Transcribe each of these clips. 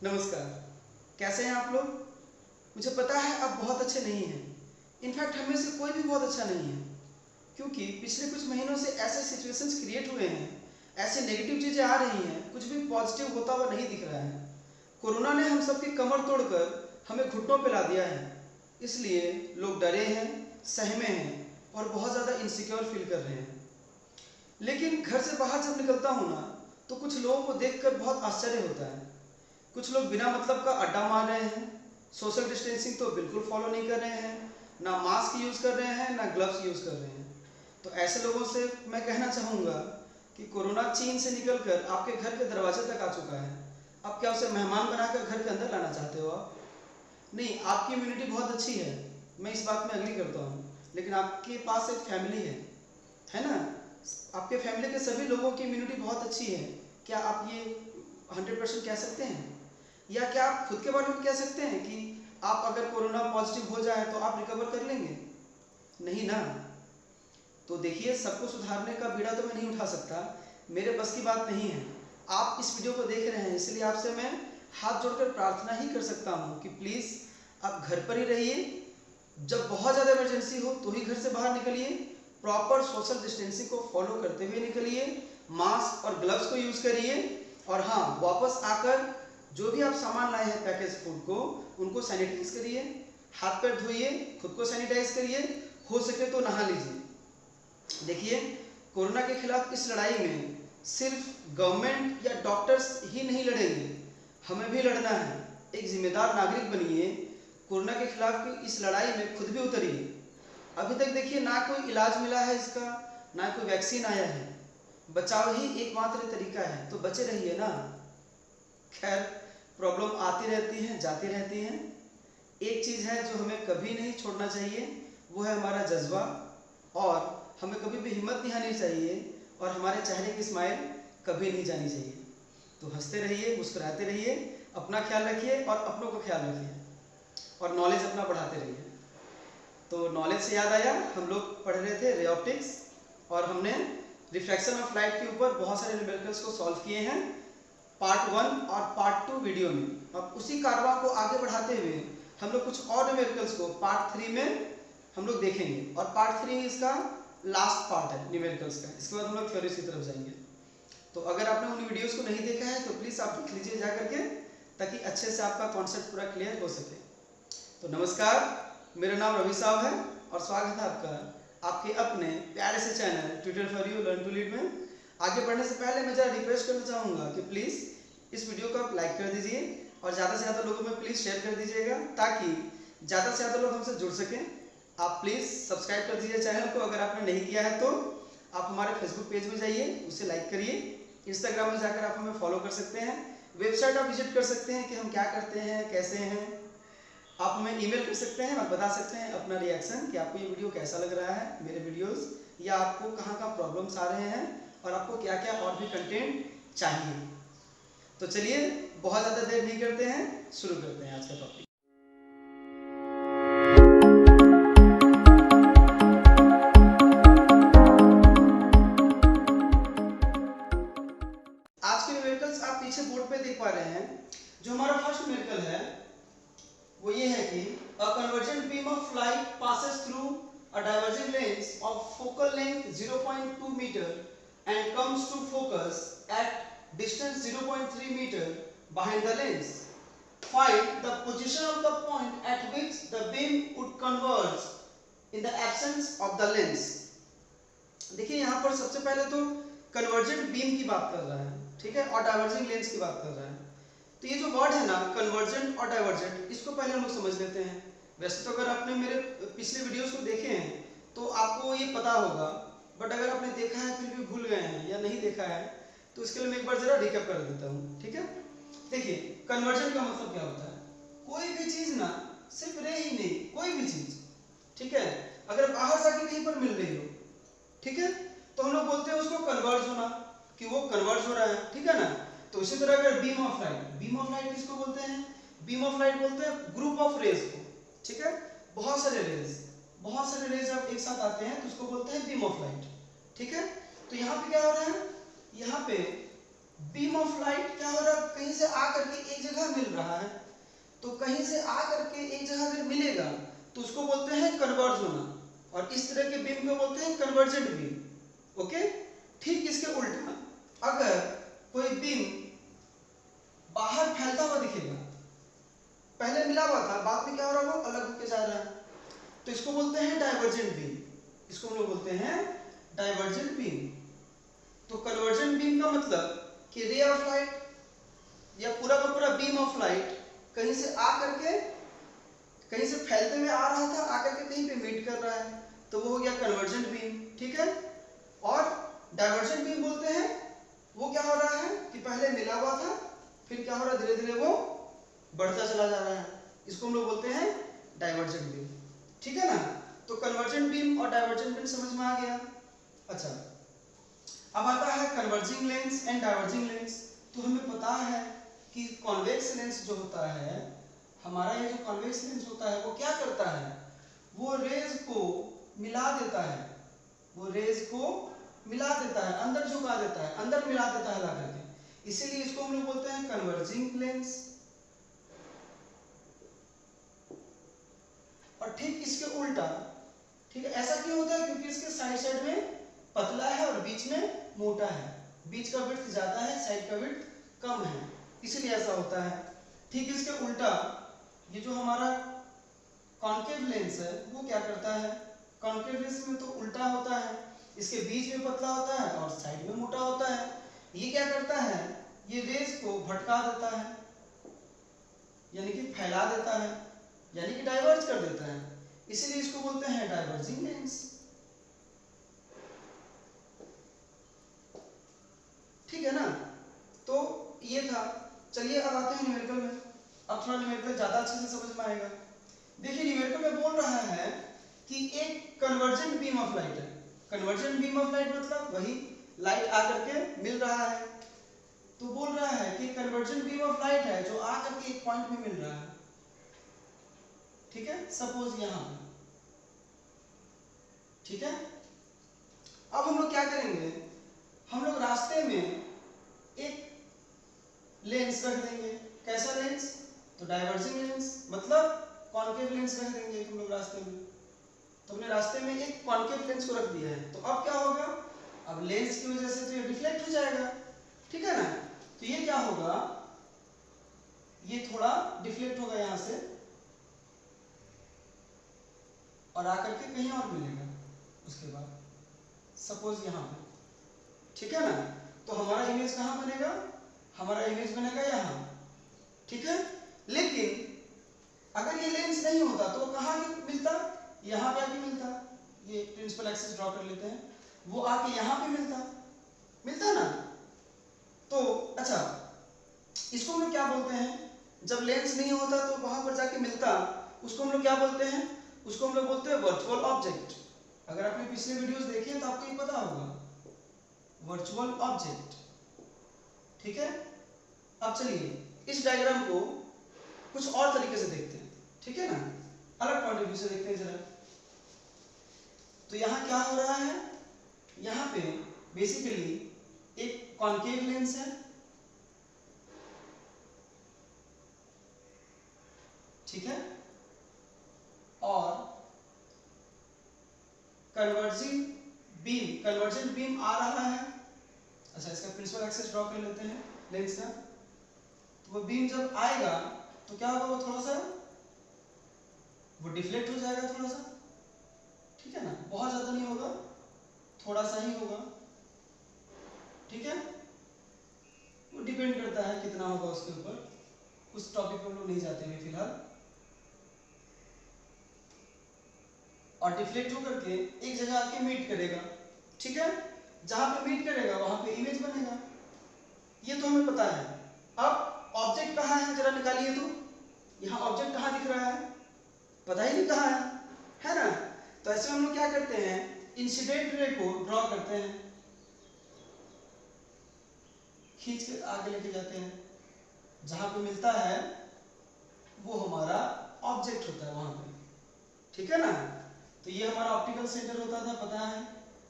नमस्कार। कैसे हैं आप लोग? मुझे पता है आप बहुत अच्छे नहीं हैं। इनफैक्ट हमें से कोई भी बहुत अच्छा नहीं है, क्योंकि पिछले कुछ महीनों से ऐसे सिचुएशंस क्रिएट हुए हैं, ऐसी नेगेटिव चीज़ें आ रही हैं, कुछ भी पॉजिटिव होता हुआ नहीं दिख रहा है। कोरोना ने हम सबकी कमर तोड़कर हमें घुटनों पे ला दिया है। इसलिए लोग डरे हैं, सहमे हैं और बहुत ज़्यादा इनसिक्योर फील कर रहे हैं। लेकिन घर से बाहर जब निकलता हूँ ना, तो कुछ लोगों को देखकर बहुत आश्चर्य होता है। कुछ लोग बिना मतलब का अड्डा मार रहे हैं, सोशल डिस्टेंसिंग तो बिल्कुल फॉलो नहीं कर रहे हैं, ना मास्क यूज़ कर रहे हैं, ना ग्लव्स यूज़ कर रहे हैं। तो ऐसे लोगों से मैं कहना चाहूँगा कि कोरोना चीन से निकलकर आपके घर के दरवाजे तक आ चुका है। अब क्या उसे मेहमान बनाकर घर के अंदर लाना चाहते हो आप? नहीं, आपकी इम्यूनिटी बहुत अच्छी है, मैं इस बात में एग्री करता हूँ। लेकिन आपके पास एक फैमिली है ना? आपके फैमिली के सभी लोगों की इम्यूनिटी बहुत अच्छी है। क्या आप ये 100% कह सकते हैं? या क्या आप खुद के बारे में कह सकते हैं कि आप अगर कोरोना पॉजिटिव हो जाए तो आप रिकवर कर लेंगे? नहीं ना। तो देखिए, सबको सुधारने का बीड़ा तो मैं नहीं उठा सकता, मेरे बस की बात नहीं है। आप इस वीडियो को देख रहे हैं, इसलिए आपसे मैं हाथ जोड़कर प्रार्थना ही कर सकता हूँ कि प्लीज़ आप घर पर ही रहिए। जब बहुत ज़्यादा इमरजेंसी हो तो ही घर से बाहर निकलिए, प्रॉपर सोशल डिस्टेंसिंग को फॉलो करते हुए निकलिए, मास्क और ग्लव्स को यूज़ करिए, और हाँ, वापस आकर जो भी आप सामान लाए हैं पैकेज फूड को, उनको सैनिटाइज करिए, हाथ पैर धोइए, खुद को सैनिटाइज करिए, हो सके तो नहा लीजिए। देखिए, कोरोना के खिलाफ इस लड़ाई में सिर्फ गवर्नमेंट या डॉक्टर्स ही नहीं लड़ेंगे, हमें भी लड़ना है। एक जिम्मेदार नागरिक बनिए, कोरोना के खिलाफ की इस लड़ाई में खुद भी उतरिए। अभी तक देखिए, ना कोई इलाज मिला है इसका, ना कोई वैक्सीन आया है। बचाव ही एकमात्र तरीका है, तो बचे रहिए ना। खैर, प्रॉब्लम आती रहती हैं, जाती रहती हैं। एक चीज़ है जो हमें कभी नहीं छोड़ना चाहिए, वो है हमारा जज्बा, और हमें कभी भी हिम्मत नहीं हारनी चाहिए, और हमारे चेहरे की स्माइल कभी नहीं जानी चाहिए। तो हंसते रहिए, मुस्कुराते रहिए, अपना ख्याल रखिए और अपनों का ख्याल रखिए, और नॉलेज अपना बढ़ाते रहिए। तो नॉलेज से याद आया, हम लोग पढ़ रहे थे रे ऑप्टिक्स, और हमने रिफ्रैक्शन ऑफ लाइट के ऊपर बहुत सारे न्यूमेरिकल्स को सॉल्व किए हैं पार्ट 1 और पार्ट 2 वीडियो में। अब उसी कारवां को आगे बढ़ाते हुए हम लोग कुछ और न्यूमेरिकल्स को पार्ट 3 में हम लोग देखेंगे, और पार्ट 3 इसका लास्ट पार्ट है न्यूमेरिकल्स का। इसके बाद हम लोग थ्योरीज की तरफ जाएंगे। तो अगर आपने उन वीडियोस को नहीं देखा है तो प्लीज़ आप देख लीजिए जा करके, ताकि अच्छे से आपका कॉन्सेप्ट पूरा क्लियर हो सके। तो नमस्कार, मेरा नाम रवि साहब है, और स्वागत है आपका आपके अपने प्यारे से channel tutor for you learn to lead में। आगे बढ़ने से पहले मैं ज़रा रिक्वेस्ट करना चाहूँगा कि प्लीज़ इस वीडियो को आप लाइक कर दीजिए, और ज़्यादा से ज़्यादा लोगों में प्लीज़ शेयर कर दीजिएगा, ताकि ज़्यादा से ज़्यादा लोग हमसे जुड़ सकें। आप प्लीज़ सब्सक्राइब कर दीजिए चैनल को, अगर आपने नहीं किया है तो आप हमारे फेसबुक पेज में जाइए, उसे लाइक करिए। इंस्टाग्राम में जाकर आप हमें फॉलो कर सकते हैं, वेबसाइट आप विजिट कर सकते हैं कि हम क्या करते हैं, कैसे हैं। आप हमें ईमेल कर सकते हैं और बता सकते हैं अपना रिएक्शन कि आपको ये वीडियो कैसा लग रहा है, मेरे वीडियोस, या आपको कहाँ कहाँ प्रॉब्लम्स आ रहे हैं, और आपको क्या क्या और भी कंटेंट चाहिए। तो चलिए, बहुत ज़्यादा देर नहीं करते हैं, शुरू करते हैं आज का टॉपिक। आज के न्यूमेरिकल्स आप पीछे बोर्ड पे देख पा रहे हैं। जो हमारा फर्स्ट न्यूमेरिकल है वो ये है कि a convergent beam of light passes through a diverging lens of focal length 0.2 meter and comes to focus at distance 0.3 meter behind the lens. Find the position of the point at which the beam would converge in the absence of the lens. देखिए, यहाँ पर सबसे पहले तो convergent beam की बात कर रहा है, ठीक है, और डाइवर्जिंग लेंस की बात कर रहा है। तो ये जो वर्ड है ना, कन्वर्जेंट और डाइवर्जेंट, इसको पहले हम लोग समझ लेते हैं। वैसे तो अगर आपने मेरे पिछले वीडियोस को देखे हैं तो आपको ये पता होगा, बट अगर आपने देखा है फिर भी भूल गए हैं या नहीं देखा है, तो इसके लिए मैं एक बार जरा रिकैप कर देता हूँ, ठीक है। देखिए, कन्वर्जेंट का मतलब क्या होता है? कोई भी चीज ना, सिर्फ रे ही नहीं, कोई भी चीज, ठीक है, अगर बाहर जाके कहीं पर मिल रही हो, ठीक है, तो हम लोग बोलते हैं उसको कन्वर्ज होना, कि वो कन्वर्ज हो रहा है, ठीक है ना। तो इसी तरह अगर बीम ऑफ लाइट किसको बोलते हैं? बीम ऑफ लाइट बोलते हैं ग्रुप ऑफ रेज को, ठीक है। बहुत सारे रेज जब एक साथ आते हैं तो उसको बोलते हैं बीम ऑफ लाइट, ठीक है। तो यहाँ पे क्या हो रहा है? यहाँ पे बीम ऑफ लाइट क्या हो रहा है, कहीं से आ करके एक जगह मिल रहा है, तो कहीं से आ करके एक जगह अगर मिलेगा तो उसको बोलते हैं कन्वर्ज होना, और इस तरह के बीम को बोलते हैं कन्वर्जेंट बीम। ओके, ठीक इसके उल्टा अगर कोई बीम बाहर फैलता हुआ दिखेगा, पहले मिला हुआ था, बाद में क्या हो रहा है, वो अलग होके जा रहा है, तो इसको बोलते हैं डाइवर्जेंट बीम। इसको हम लोग बोलते हैं डाइवर्जेंट बीम। तो कन्वर्जेंट बीम का मतलब कि रे ऑफ लाइट या पूरा का पूरा बीम ऑफ लाइट कहीं से आ करके, कहीं से फैलते हुए आ रहा था, आकर के कहीं पे मीट कर रहा है, तो वो हो गया कन्वर्जेंट बीम। ठीक है, और डाइवर्जेंट बीम बोलते हैं वो क्या हो रहा है कि पहले मिला हुआ था, फिर क्या हो रहा है, धीरे धीरे वो बढ़ता चला जा रहा है, इसको हम लोग बोलते हैं डाइवर्जेंट बीम। ठीक है ना, तो कन्वर्जेंट बीम और डाइवर्जेंट बीम समझ में आ गया। अच्छा, अब आता है converging lens and diverging lens. तो हमें पता है कि कॉन्वेक्स लेंस जो होता है हमारा, ये जो कॉन्वेक्स लेंस होता है वो क्या करता है, वो रेज को मिला देता है, वो रेज को मिला देता है, अंदर झुका देता है, अंदर मिला देता है ला करके, इसीलिए इसको हम लोग बोलते हैं कन्वर्जिंग लेंस। और ठीक इसके उल्टा, ठीक है, ऐसा क्यों होता है, क्योंकि इसके साइड साइड में पतला है और बीच में मोटा है, बीच का विड्थ ज्यादा है, साइड का विड्थ कम है, इसलिए ऐसा होता है। ठीक इसके उल्टा ये जो हमारा कॉन्केव लेंस है वो क्या करता है, कॉन्केव लेंस में तो उल्टा होता है, इसके बीच में पतला होता है और साइड में मोटा होता है। ये क्या करता है, ये रेज को भटका देता है, यानी कि फैला देता है, यानी कि डाइवर्ज कर देता है, इसीलिए इसको बोलते हैं डाइवर्जिंग लेंस। ठीक है ना, तो ये था। चलिए अब आते हैं न्यूमेरिकल में। अब थोड़ा न्यूमेरिकल ज्यादा अच्छे से समझ में आएगा। देखिए न्यूमेरिकल में बोल रहा है कि एक कन्वर्जेंट बीम ऑफ लाइट है। कन्वर्जेंट बीम ऑफ लाइट मतलब वही लाइट आकर के मिल रहा है, तो बोल रहा है कि कन्वर्जेंट बीम ऑफ लाइट है जो आकर के एक पॉइंट में मिल रहा है। ठीक है, सपोज यहां पे, ठीक है। अब हम लोग क्या करेंगे, हम लोग रास्ते में एक लेंस रख देंगे। कैसा लेंस, तो डाइवर्जिंग लेंस, मतलब कॉन्केव लेंस रख देंगे हम लोग रास्ते में। तो हमने रास्ते में एक कॉन्केव लेंस को रख दिया है, तो अब क्या होगा, अब लेंस की वजह से तो ये डिफ्लेक्ट हो जाएगा, ठीक है ना। तो ये क्या होगा, ये थोड़ा डिफ्लेक्ट होगा यहां से और आकर के कहीं और मिलेगा उसके बाद, सपोज यहां पे, ठीक है ना। तो हमारा इमेज कहां बनेगा, हमारा इमेज बनेगा यहां, ठीक है। लेकिन अगर ये लेंस नहीं होता तो कहां मिलता, यहां पे आके मिलता। ये प्रिंसिपल एक्सिस ड्रॉ कर लेते हैं, वो आके यहां पे मिलता ना। तो अच्छा, इसको हम लोग क्या बोलते हैं, जब लेंस नहीं होता तो वहां पर जाके मिलता, उसको हम लोग क्या बोलते हैं, उसको हम लोग बोलते हैं वर्चुअल ऑब्जेक्ट। अगर आपने पिछले वीडियोस देखे तो आपको ये पता होगा, वर्चुअल ऑब्जेक्ट। ठीक है, अब चलिए इस डायग्राम को कुछ और तरीके से देखते हैं, ठीक है ना, अलग पॉइंट ऑफ व्यू से देखते हैं जरा। तो यहाँ क्या हो रहा है, यहाँ पे बेसिकली एक कॉन्केव लेंस है, ठीक है, और कन्वर्जेंट बीम आ रहा है। अच्छा, इसका प्रिंसिपल एक्सिस ड्रॉ कर लेते हैं लेंस का। तो वो बीम जब आएगा तो क्या होगा, वो थोड़ा सा वो डिफ्लेक्ट हो जाएगा थोड़ा सा, ठीक है ना, बहुत ज्यादा नहीं होगा, थोड़ा सा ही होगा, ठीक है। वो डिपेंड करता है कितना होगा उसके ऊपर, उस टॉपिक पर हम लोग नहीं जाते हैं फिलहाल। और डिफ्लेक्ट होकर के एक जगह आके मीट करेगा, ठीक है, जहां पे मीट करेगा वहां पे इमेज बनेगा, ये तो हमें पता है। अब ऑब्जेक्ट कहाँ है जरा निकालिए, तो यहाँ ऑब्जेक्ट कहाँ दिख रहा है, पता ही नहीं कहाँ है ना। तो ऐसे हम लोग क्या करते हैं, इंसिडेंट रे को ड्रॉ करते हैं, खींच के आगे लेके जाते हैं, जहां पे मिलता है वो हमारा ऑब्जेक्ट होता है वहां पे, ठीक है ना। तो ये हमारा ऑप्टिकल सेंटर होता था, पता है।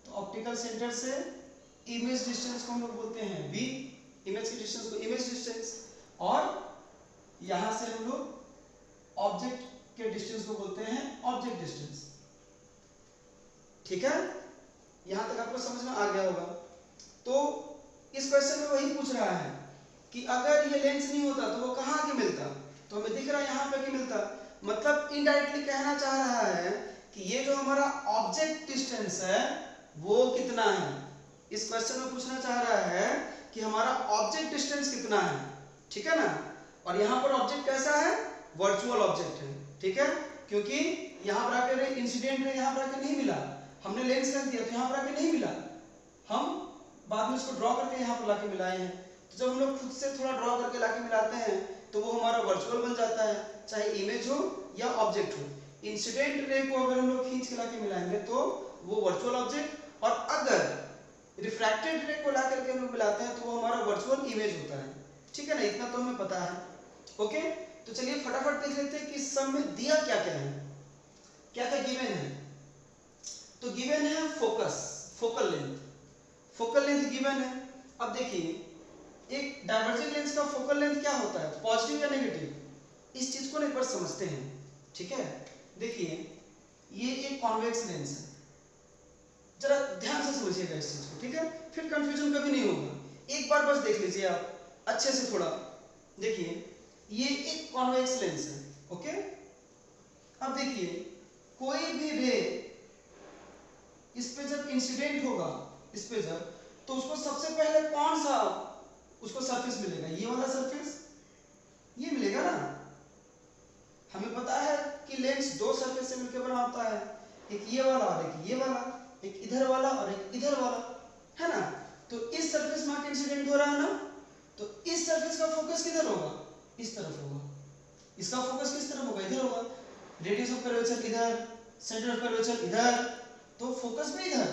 तो ऑप्टिकल सेंटर से इमेज डिस्टेंस को हम लोग बोलते हैं बी, इमेज की डिस्टेंस को इमेज डिस्टेंस, और यहां से हम लोग ऑब्जेक्ट के डिस्टेंस को बोलते हैं ऑब्जेक्ट डिस्टेंस। ठीक है, यहां तक आपको समझ में आ गया होगा। तो इस क्वेश्चन में वही पूछ रहा है कि अगर ये लेंस नहीं होता तो वो कहाँ आके मिलता, तो हमें दिख रहा है यहाँ पे कि मिलता, मतलब इनडायरेक्टली कहना चाह रहा है कि ये जो हमारा ऑब्जेक्ट डिस्टेंस है वो कितना है। इस क्वेश्चन में पूछना चाह रहा है कि हमारा ऑब्जेक्ट डिस्टेंस कितना है, ठीक है ना। और यहाँ पर ऑब्जेक्ट कैसा है, वर्चुअल ऑब्जेक्ट है, ठीक है, क्योंकि यहाँ पर आकर इंसिडेंट रे यहाँ पर आकर नहीं मिला, हमने लेंस रख दिया तो यहाँ पर आकर नहीं मिला, हम बाद में इसको ड्रॉ करके यहाँ पर लाके मिलाए हैं। तो जब हम लोग खुद से थोड़ा ड्रॉ करके लाके मिलाते हैं तो वो हमारा वर्चुअल बन जाता है, चाहे इमेज हो या ऑब्जेक्ट हो। इंसिडेंट रे को अगर हम लोग खींच के लाके मिलाएंगे तो वो वर्चुअल ऑब्जेक्ट, और अगर रिफ्रैक्टेड रे को ला करके हम लोग मिलाते हैं तो वो हमारा वर्चुअल इमेज होता है। ठीक है ना, इतना तो हमें पता है। ओके, तो चलिए फटाफट देख लेते हैं कि सम में दिया क्या क्या है, क्या क्या गिवन है। तो गिवन है focus, focal length, focal length given है। अब देखिए एक डाइवर्जिंग लेंस का फोकल लेंथ क्या होता है, पॉजिटिव या नेगेटिव, इस चीज को ना एक बार समझते हैं। ठीक है, देखिए ये एक कॉन्वेक्स लेंस है, जरा ध्यान से समझिएगा इस चीज को, ठीक है, फिर कंफ्यूजन कभी नहीं होगा। एक बार बस देख लीजिए आप अच्छे से थोड़ा। देखिए ये एक कॉन्वेक्स लेंस है, ओके। अब देखिए कोई भी रे इस पे जब इंसिडेंट होगा, इस पे जब, तो उसको सबसे पहले कौन सा उसको सरफेस मिलेगा, ये वाला सरफेस, ये मिलेगा ना। हमें पता है कि लेंस दो सरफेस से मिलकर बना होता है, एक ये वाला और एक ये वाला, एक इधर वाला और एक इधर वाला, है ना। तो इस सरफेस में इंसिडेंट हो रहा है ना, तो इस सरफेस का फोकस किधर होगा, इस तरफ होगा। इसका फोकस किस तरफ होगा, इधर होगा। रेडियस ऑफ कर्वेचर इधर, सेंटर ऑफ कर्वेचर इधर, तो फोकस भी इधर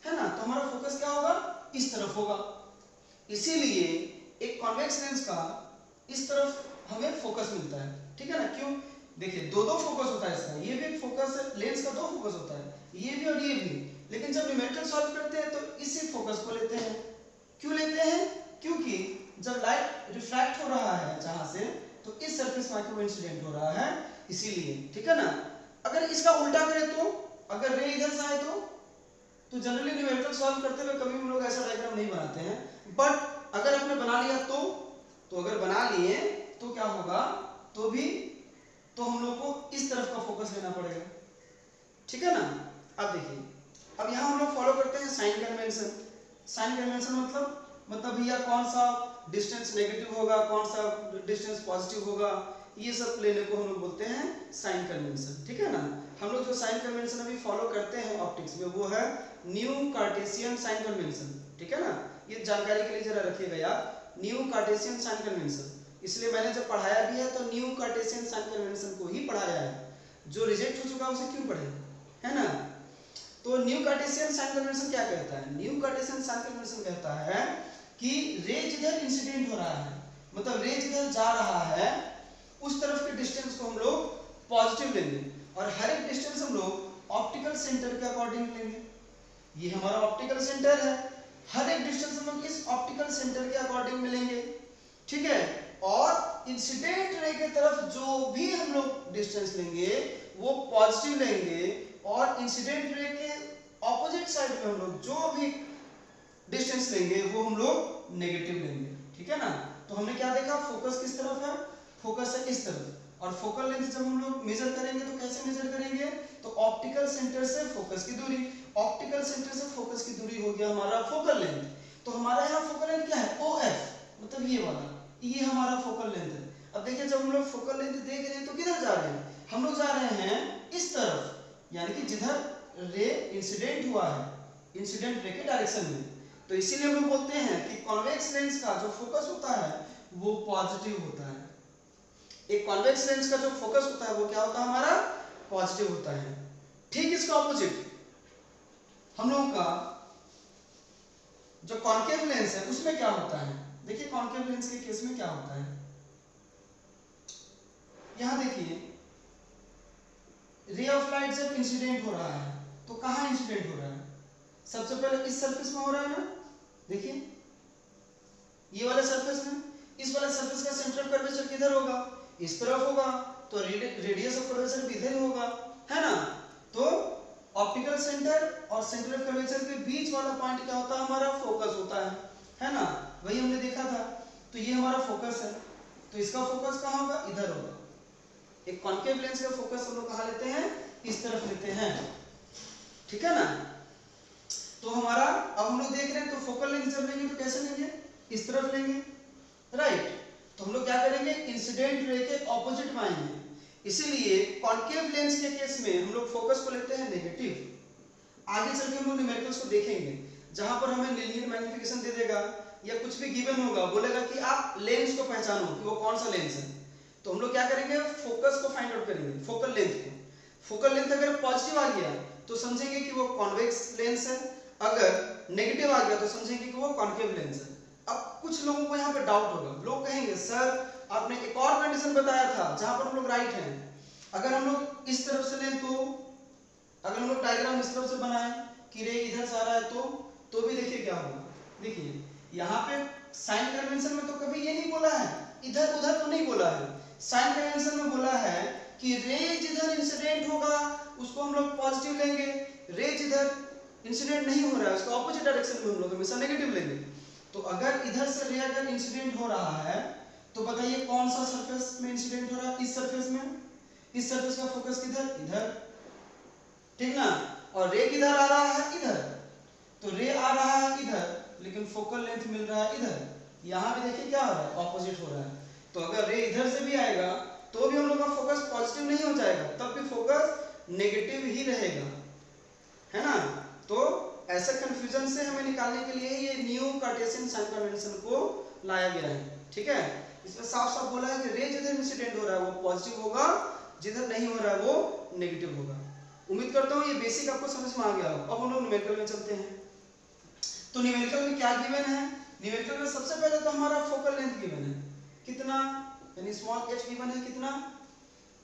है ना, तो हमारा फोकस क्या होगा, इस तरफ होगा। इसीलिए एक कॉन्वेक्स लेंस का इस तरफ हमें फोकस मिलता है, ठीक है ना। क्यों, देखिए दो दो फोकस होता है इसका, ये भी एक फोकस है, लेंस का दो फोकस होता है, ये भी और ये भी। लेकिन जब न्यूमेरिकल सॉल्व करते हैं तो इसी फोकस को लेते हैं। क्यों लेते हैं, क्योंकि जब लाइट रिफ्रैक्ट हो रहा है जहां से, तो इस सरफेस में आके वो इंसिडेंट हो रहा है, इसीलिए, ठीक है ना। अगर इसका उल्टा करें तो, अगर रे इधर से आए तो जनरली न्यूमेरिकल सॉल्व करते हुए कभी हम लोग ऐसा डायग्राम नहीं बनाते हैं, बट अगर आपने बना लिया तो अगर बना लिए तो क्या होगा, तो भी तो हम लोग को इस तरफ का फोकस लेना पड़ेगा, ठीक है ना। अब देखिए, अब यहाँ हम लोग फॉलो करते हैं साइन कन्वेंशन। साइन कन्वेंशन मतलब भैया कौन सा डिस्टेंस नेगेटिव होगा, कौन सा डिस्टेंस पॉजिटिव होगा, ये सब लेने को हम लोग बोलते हैं साइन कन्वेंशन, ठीक है ना। हम लोग जो साइन कन्वेंशन अभी फॉलो करते हैं ऑप्टिक्स में वो है न्यू कार्टेशियन साइन कन्वेंशन, ठीक है ना। ये जानकारी के लिए जरा रखिएगा यार, न्यू कार्टेशियन साइन कन्वेंशन। इसलिए मैंने जब पढ़ाया भी है तो न्यू कार्टेशियन साइन कन्वेंशन को ही पढ़ाया है, जो रिजेक्ट हो चुका है उसे क्यों पढ़े, है ना। तो न्यू कार्टेशियन साइन कन्वेंशन क्या कहता है, न्यू कार्टेशियन साइन कन्वेंशन कहता है कि रे जिधर इंसिडेंट हो रहा है, मतलब रे जिधर जा रहा है उस तरफ के डिस्टेंस को हम लोग पॉजिटिव लेंगे, और हर एक डिस्टेंस हम लोग ऑप्टिकल सेंटर के अकॉर्डिंग लेंगे। ये हमारा ऑप्टिकल सेंटर है, हर एक डिस्टेंस हम लोग इस ऑप्टिकल सेंटर के अकॉर्डिंग मिलेंगे, ठीक है। और इंसिडेंट रे की तरफ जो भी हम लोग डिस्टेंस लेंगे वो पॉजिटिव लेंगे, और इंसिडेंट रे के ऑपोजिट साइड में हम लोग जो भी डिस्टेंस लेंगे वो हम लोग नेगेटिव लेंगे, ठीक है ना। तो हमने क्या देखा, फोकस किस तरफ है, फोकस है इस तरफ, और फोकल लेंथ जब हम लोग मेजर करेंगे तो कैसे मेजर करेंगे, तो ऑप्टिकल सेंटर से फोकस की दूरी, ऑप्टिकल सेंटर से फोकस की दूरी हो गया हमारा फोकल लेंथ। तो हमारा यहाँ फोकल लेंथ क्या है, OF, मतलब ये वाला, ये हमारा फोकल लेंथ है। अब देखिए जब हम लोग फोकल लेंथ देख रहे हैं तो किधर जा रहे हैं, हम लोग जा रहे हैं इस तरफ, यानी कि जिधर रे इंसिडेंट हुआ है, इंसिडेंट रे के डायरेक्शन में। तो इसीलिए हम लोग बोलते हैं कि कॉन्वेक्स लेंस का जो फोकस होता है वो पॉजिटिव होता है। एक कॉन्वेक्स लेंस का जो फोकस होता है वो क्या होता है, हमारा पॉजिटिव होता है। ठीक इसका ऑपोजिट हम लोगों का जो कॉन्केव लेंस है उसमें क्या होता है। देखिए कॉन्केव लेंस के केस में क्या होता है, यहां देखिए रे ऑफ लाइट जब इंसिडेंट हो रहा है तो कहां इंसिडेंट हो रहा है, सबसे पहले इस सरफेस में हो रहा है ना, देखिए ये वाले सरफेस में, इस वाले सरफेस का सेंटर ऑफ कर्वेचर किधर होगा, इस तरफ होगा, तो रेडियस ऑफ कर्वेचर भी इधर ही होगा, है ना। तो ऑप्टिकल सेंटर और सेंटर ऑफ कर्वेचर के बीच वाला पॉइंट क्या होता है, हमारा फोकस होता है ना, वही हमने देखा था। तो ये हमारा फोकस है, तो इसका फोकस कहाँ होगा, इधर होगा। एक कॉन्केव लेंस का फोकस हम लोग कहाँ लेते हैं, इस तरफ लेते हैं, ठीक है ना। तो हमारा अब हम लोग देख रहे हैं, तो फोकल लेंथ जब लेंगे तो कैसे लेंगे, इस तरफ लेंगे, राइट। तो हम लोग क्या करेंगे, इंसिडेंट रे के ऑपोजिट में आएंगे, इसीलिए कॉन्केव लेंस के केस में हम लोग फोकस को लेते हैं नेगेटिव। आगे चल के हम लोग न्यूमेरिकल्स को देखेंगे, जहां पर हमें लीनियर मैग्निफिकेशन दे देगा या कुछ भी गिवन होगा, बोलेगा कि आप लेंस को पहचानो कि वो कौन सा लेंस है। तो हम लोग क्या करेंगे, फोकस को फाइंड आउट करेंगे, फोकल लेंथ को। फोकल लेंथ अगर पॉजिटिव आ गया तो समझेंगे कि वो कॉन्वेक्स लेंस है, अगर नेगेटिव आ गया तो समझेंगे कि वो कॉन्केव लेंस है। अब कुछ लोगों को यहाँ पे डाउट होगा, लोग कहेंगे सर आपने एक और कंडीशन बताया था जहां पर हम लोग राइट हैं, अगर हम लोग इस तरफ से लें तो, अगर हम लोग डायग्राम इस तरफ से बनाएं कि रे इधर से आ रहा है तो भी देखिए क्या होगा। देखिए यहाँ पे साइन कन्वेंशन में तो कभी ये नहीं बोला है, इधर उधर तो नहीं बोला है, साइन कन्वेंशन में बोला है कि रे जिधर इंसिडेंट होगा उसको हम लोग पॉजिटिव लेंगे, रे जिधर इंसिडेंट नहीं हो रहा है उसका ऑपोजिट डायरेक्शन में हम लोग हमेशा नेगेटिव लेंगे। तो अगर इधर से रे अगर इंसिडेंट हो रहा है तो बताइए कौन सा सरफेस में इंसिडेंट हो रहा है, इस सरफेस में, इस सरफेस का फोकस किधर, इधर, ठीक ना। और रे किधर आ रहा है, इधर, तो रे आ रहा है इधर लेकिन फोकल लेंथ मिल रहा है इधर। यहाँ भी देखिए क्या हो रहा है, ऑपोजिट हो रहा है। तो अगर रे इधर से भी आएगा तो भी हम लोग का फोकस पॉजिटिव नहीं हो जाएगा, तब भी फोकस नेगेटिव ही रहेगा, है ना। तो ऐसे कंफ्यूजन से हमें निकालने के लिए ये न्यू कार्टेशियन साइन कन्वेंशन को लाया गया है, ठीक है। इसमें साफ साफ बोला है कि रे जिधर इंसिडेंट हो रहा है वो पॉजिटिव होगा, जिधर नहीं हो रहा है वो नेगेटिव होगा। उम्मीद करता हूँ ये बेसिक आपको समझ में आ गया हो। अब हम लोग न्यूमेरिकल में चलते हैं। तो न्यूमेरिकल में क्या गिवन है, न्यूमेरिकल में सबसे पहले तो हमारा फोकल लेंथ गिवन है, कितना, यानी स्मॉल एच गिवन है, कितना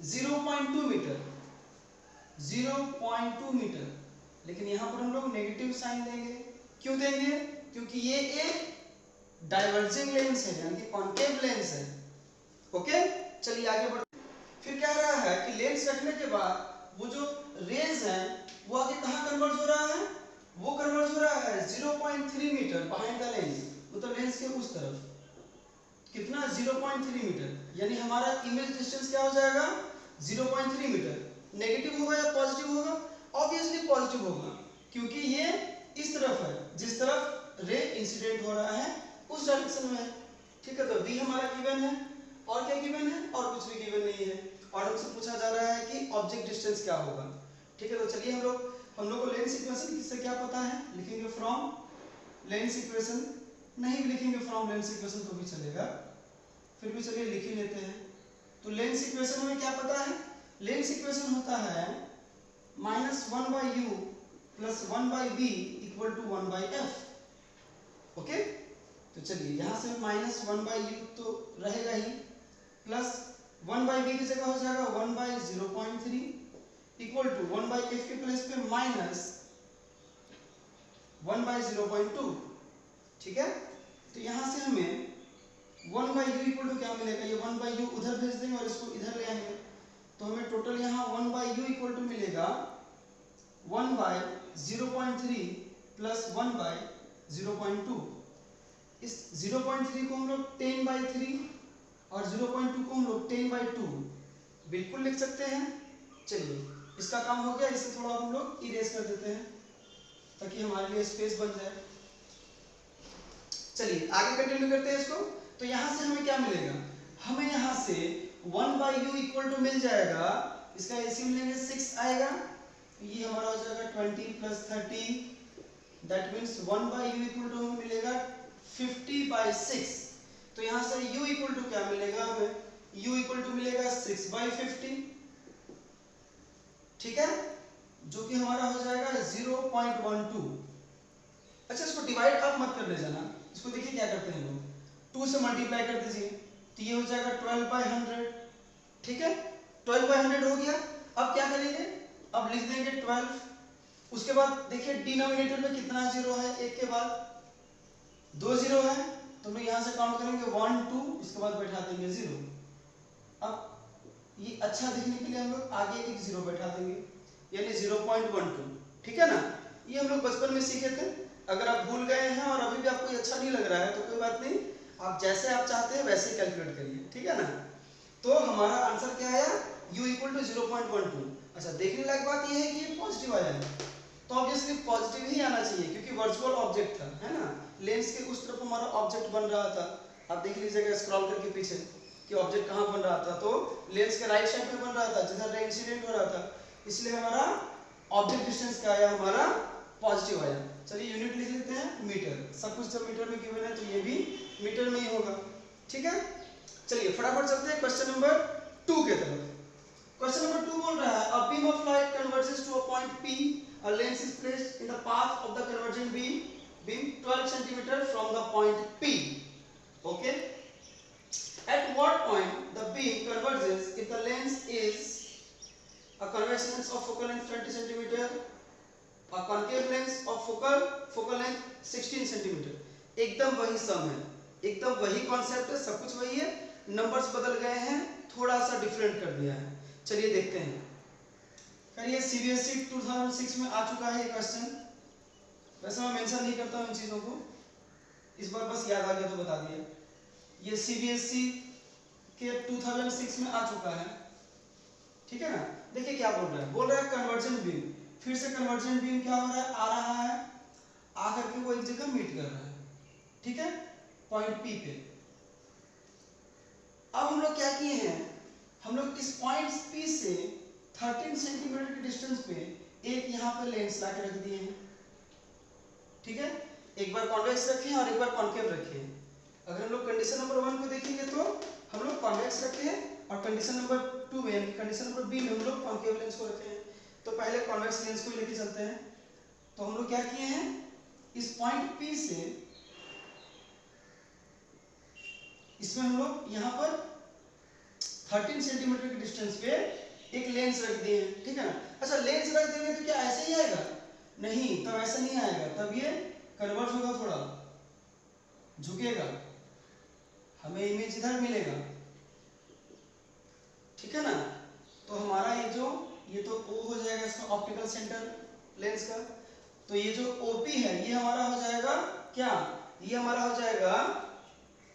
0.2 मीटर, 0.2 मीटर। लेकिन यहाँ पर हम लोग नेगेटिव साइन देंगे, क्यों देंगे, क्योंकि ये एक डाइवर्जिंग लेंस है, यानी कि कॉन्केव लेंस है। ओके, चलिए आगे बढ़ते। फिर क्या रहा है कि लेंस रखने के बाद वो जो रेज है वो आगे कहाँ कन्वर्ज हो रहा है, वो कन्वर्ज हो रहा है 0.3 मीटर बिहाइंड द लेंस, मतलब लेंस के उस तरफ, कितना 0.3 मीटर, यानी हमारा इमेज डिस्टेंस क्या हो जाएगा 0.3 मीटर। नेगेटिव होगा या पॉजिटिव होगा, ऑब्वियसली पॉजिटिव होगा, क्योंकि ये इस तरफ है, जिस तरफ रे इंसिडेंट हो रहा है उस डायरेक्शन में है, ठीक है। तो बी हमारा गिवन है, और क्या गिवन है, और कुछ भी गिवन नहीं है, और हमसे पूछा जा रहा है कि ऑब्जेक्ट डिस्टेंस क्या होगा, ठीक है। तो चलिए हम लोग को लेंस इक्वेशन किससे क्या पता है, लिखेंगे फ्रॉम लेंस इक्वेशन, नहीं भी लिखेंगे फ्रॉम लेंस इक्वेशन तो भी चलेगा, फिर भी चलिए लिख ही लेते हैं। तो लेंस इक्वेशन में क्या पता है, लेंस इक्वेशन होता है -1/u + 1/v = 1/f। ओके, तो चलिए यहाँ से -1/u तो रहेगा ही, प्लस 1/v की जगह हो जाएगा 1/0.3 = 1/f के प्लेस पे -1/0.2, ठीक है। तो यहाँ से हमें 1/u = क्या मिलेगा, ये 1/u उधर भेज देंगे और इसको इधर ले आएंगे, तो हमें टोटल यहाँ 1/u = मिलेगा 1/0.3 + 1/0.2। इस 0.3 को हम लोग 10/3 और 0.2 को हम लोग 10/2 बिल्कुल लिख सकते हैं। चलिए इसका काम हो गया, इसे थोड़ा हम लोग इरेज कर देते हैं ताकि हमारे लिए स्पेस बन जाए। चलिए आगे कंटिन्यू करते हैं इसको। तो यहाँ से हमें क्या मिलेगा, हमें यहाँ से 1/u = मिल जाएगा, इसका एलसीएम लेंगे 6 आएगा, ये हमारा हो जाएगा 20 + 30, दैट मींस 1/u = हमें मिलेगा 50/6। तो यहाँ से u = क्या मिलेगा हमें, u = मिलेगा 6/50, ठीक है, जो कि हमारा हो जाएगा 0.12। अच्छा इसको डिवाइड आप मत करने जाना, इसको देखिए क्या करते हैं लोग, 2 से मल्टीप्लाई कर दीजिए तो ये हो जाएगा 12/100, ठीक है। 12/100 हो गया। अब क्या करेंगे, अब लिख देंगे 12, उसके बाद देखिए डिनोमिनेटर में कितना जीरो है, एक के बाद 2 जीरो है, तो हम लोग यहाँ से काउंट करेंगे 1 2, इसके बाद बैठा देंगे 0। अब ये अच्छा दिखने के लिए हम लोग आगे एक 0 बैठा देंगे, यानी 0.12। ठीक है ना, ये हम लोग बचपन में सीखे थे। अगर आप भूल गए हैं और अभी भी आपको ये अच्छा नहीं लग रहा है तो कोई बात नहीं, आप जैसे आप चाहते हैं वैसे ही कैलकुलेट करिए। ठीक है ना, तो हमारा आंसर क्या आया, u इक्वल टू 0.12। अच्छा, देखने लायक बात यह है कि ये पॉजिटिव आया है, तो ऑब्वियसली पॉजिटिव ही आना चाहिए क्योंकि वर्चुअल ऑब्जेक्ट था, है ना। लेंस के उस तरफ हमारा ऑब्जेक्ट बन रहा था, आप देख लीजिएगा स्क्रॉल करके पीछे कि ऑब्जेक्ट कहाँ बन रहा था, तो लेंस के राइट साइड में बन रहा था जिधर रे इंसिडेंट हो रहा था, इसलिए हमारा ऑब्जेक्ट डिस्टेंस क्या आया, हमारा पॉजिटिव आया। चलिए यूनिट लिख लेते हैं मीटर, सब कुछ जब मीटर में गिवन है तो ये भी मीटर में ही होगा। ठीक है, चलिए फटाफट चलते हैं क्वेश्चन नंबर 2 के तरफ। क्वेश्चन नंबर 2 बोल रहा है a beam of light converges to a point P, a lens is placed in the path of the convergent beam 12 cm from the point P. Okay, at what point the beam converges if the lens is a convex lens of focal length 20 cm, a concave lens of focal length 16 cm। एकदम वही सम है, एकदम वही concept है, सब कुछ वही है, नंबर्स बदल गए हैं, थोड़ा सा डिफरेंट कर दिया है। चलिए देखते हैं। करिए, सीबीएसई 2006 में आ चुका है ये क्वेश्चन, वैसे मैं मेंशन नहीं करता हूं इन चीजों को, इस बार बस याद आ गया तो बता दिया। ये सीबीएसई के 2006 में आ चुका है। ठीक है ना, देखिए क्या बोल रहा है, बोल रहा है कन्वर्जेंट बीम, फिर से कन्वर्जेंट बीम क्या हो रहा है, आ रहा है, आकर के वो एक जगह मीट कर रहा है। ठीक है, पॉइंट पी पे। अब हम लोग क्या किए हैं, हम लोग इस पॉइंट पी से 13 सेंटीमीटर के डिस्टेंस पे एक यहाँ पे लेंस ला के रख दिए हैं। ठीक है, एक बार कॉन्वेक्स रखे हैं और एक बार कॉन्केव रखे हैं। अगर हम लोग कंडीशन नंबर 1 को देखेंगे तो हम लोग कॉन्वेक्स रखे हैं, और कंडीशन नंबर 2 में, कंडीशन नंबर बी में हम लोग कॉन्केव लेंस को रखे हैं। तो पहले कॉन्वेक्स लेंस को लेके चलते हैं। तो हम लोग क्या किए हैं, इस पॉइंट पी से इसमें हम लोग यहाँ पर 13 सेंटीमीटर के डिस्टेंस पे एक लेंस रख दिए हैं। ठीक है ना, अच्छा लेंस रख देंगे तो क्या ऐसे ही आएगा, नहीं, तब ऐसा नहीं आएगा, तब ये कन्वर्ज होगा, थोड़ा झुकेगा, हमें इमेज इधर मिलेगा। ठीक है ना, तो हमारा ये तो O हो जाएगा इसका ऑप्टिकल सेंटर लेंस का, तो ये जो OP है ये हमारा हो जाएगा क्या, ये हमारा हो जाएगा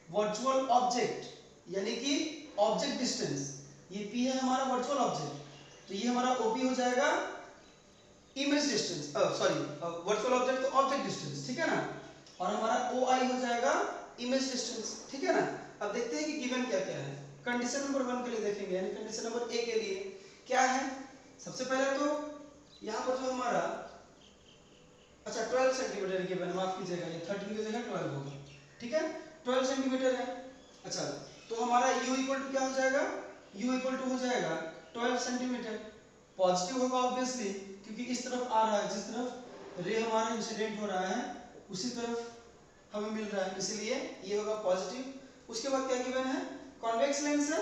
वर्चुअल ऑब्जेक्ट, यानी कि ऑब्जेक्ट डिस्टेंस। ये P है हमारा वर्चुअल ऑब्जेक्ट, तो ये हमारा OP हो जाएगा image distance, sorry virtual object तो ऑब्जेक्ट डिस्टेंस। ठीक है ना, और हमारा OI हो जाएगा इमेज डिस्टेंस। ठीक है ना, अब देखते हैं कि गिवन क्या क्या है। कंडीशन नंबर 1 के लिए देखेंगे, यानी कंडीशन नंबर ए के लिए क्या है। सबसे पहले तो यहाँ पर जो हमारा, अच्छा 12 सेंटीमीटर गिवन है, माफ कीजिएगा, ये 13 की जगह 12 होगा। ठीक है, 12 सेंटीमीटर है। अच्छा, तो हमारा u इक्वल टू क्या हो जाएगा, u इक्वल टू हो जाएगा 12 सेंटीमीटर। पॉजिटिव होगा ऑब्वियसली, क्योंकि इस तरफ आ रहा है, जिस तरफ रे हमारा इंसिडेंट हो रहा है उसी तरफ हमें मिल रहा है, इसलिए ये होगा पॉजिटिव। उसके बाद क्या गिवन है, कॉन्वेक्स लेंस है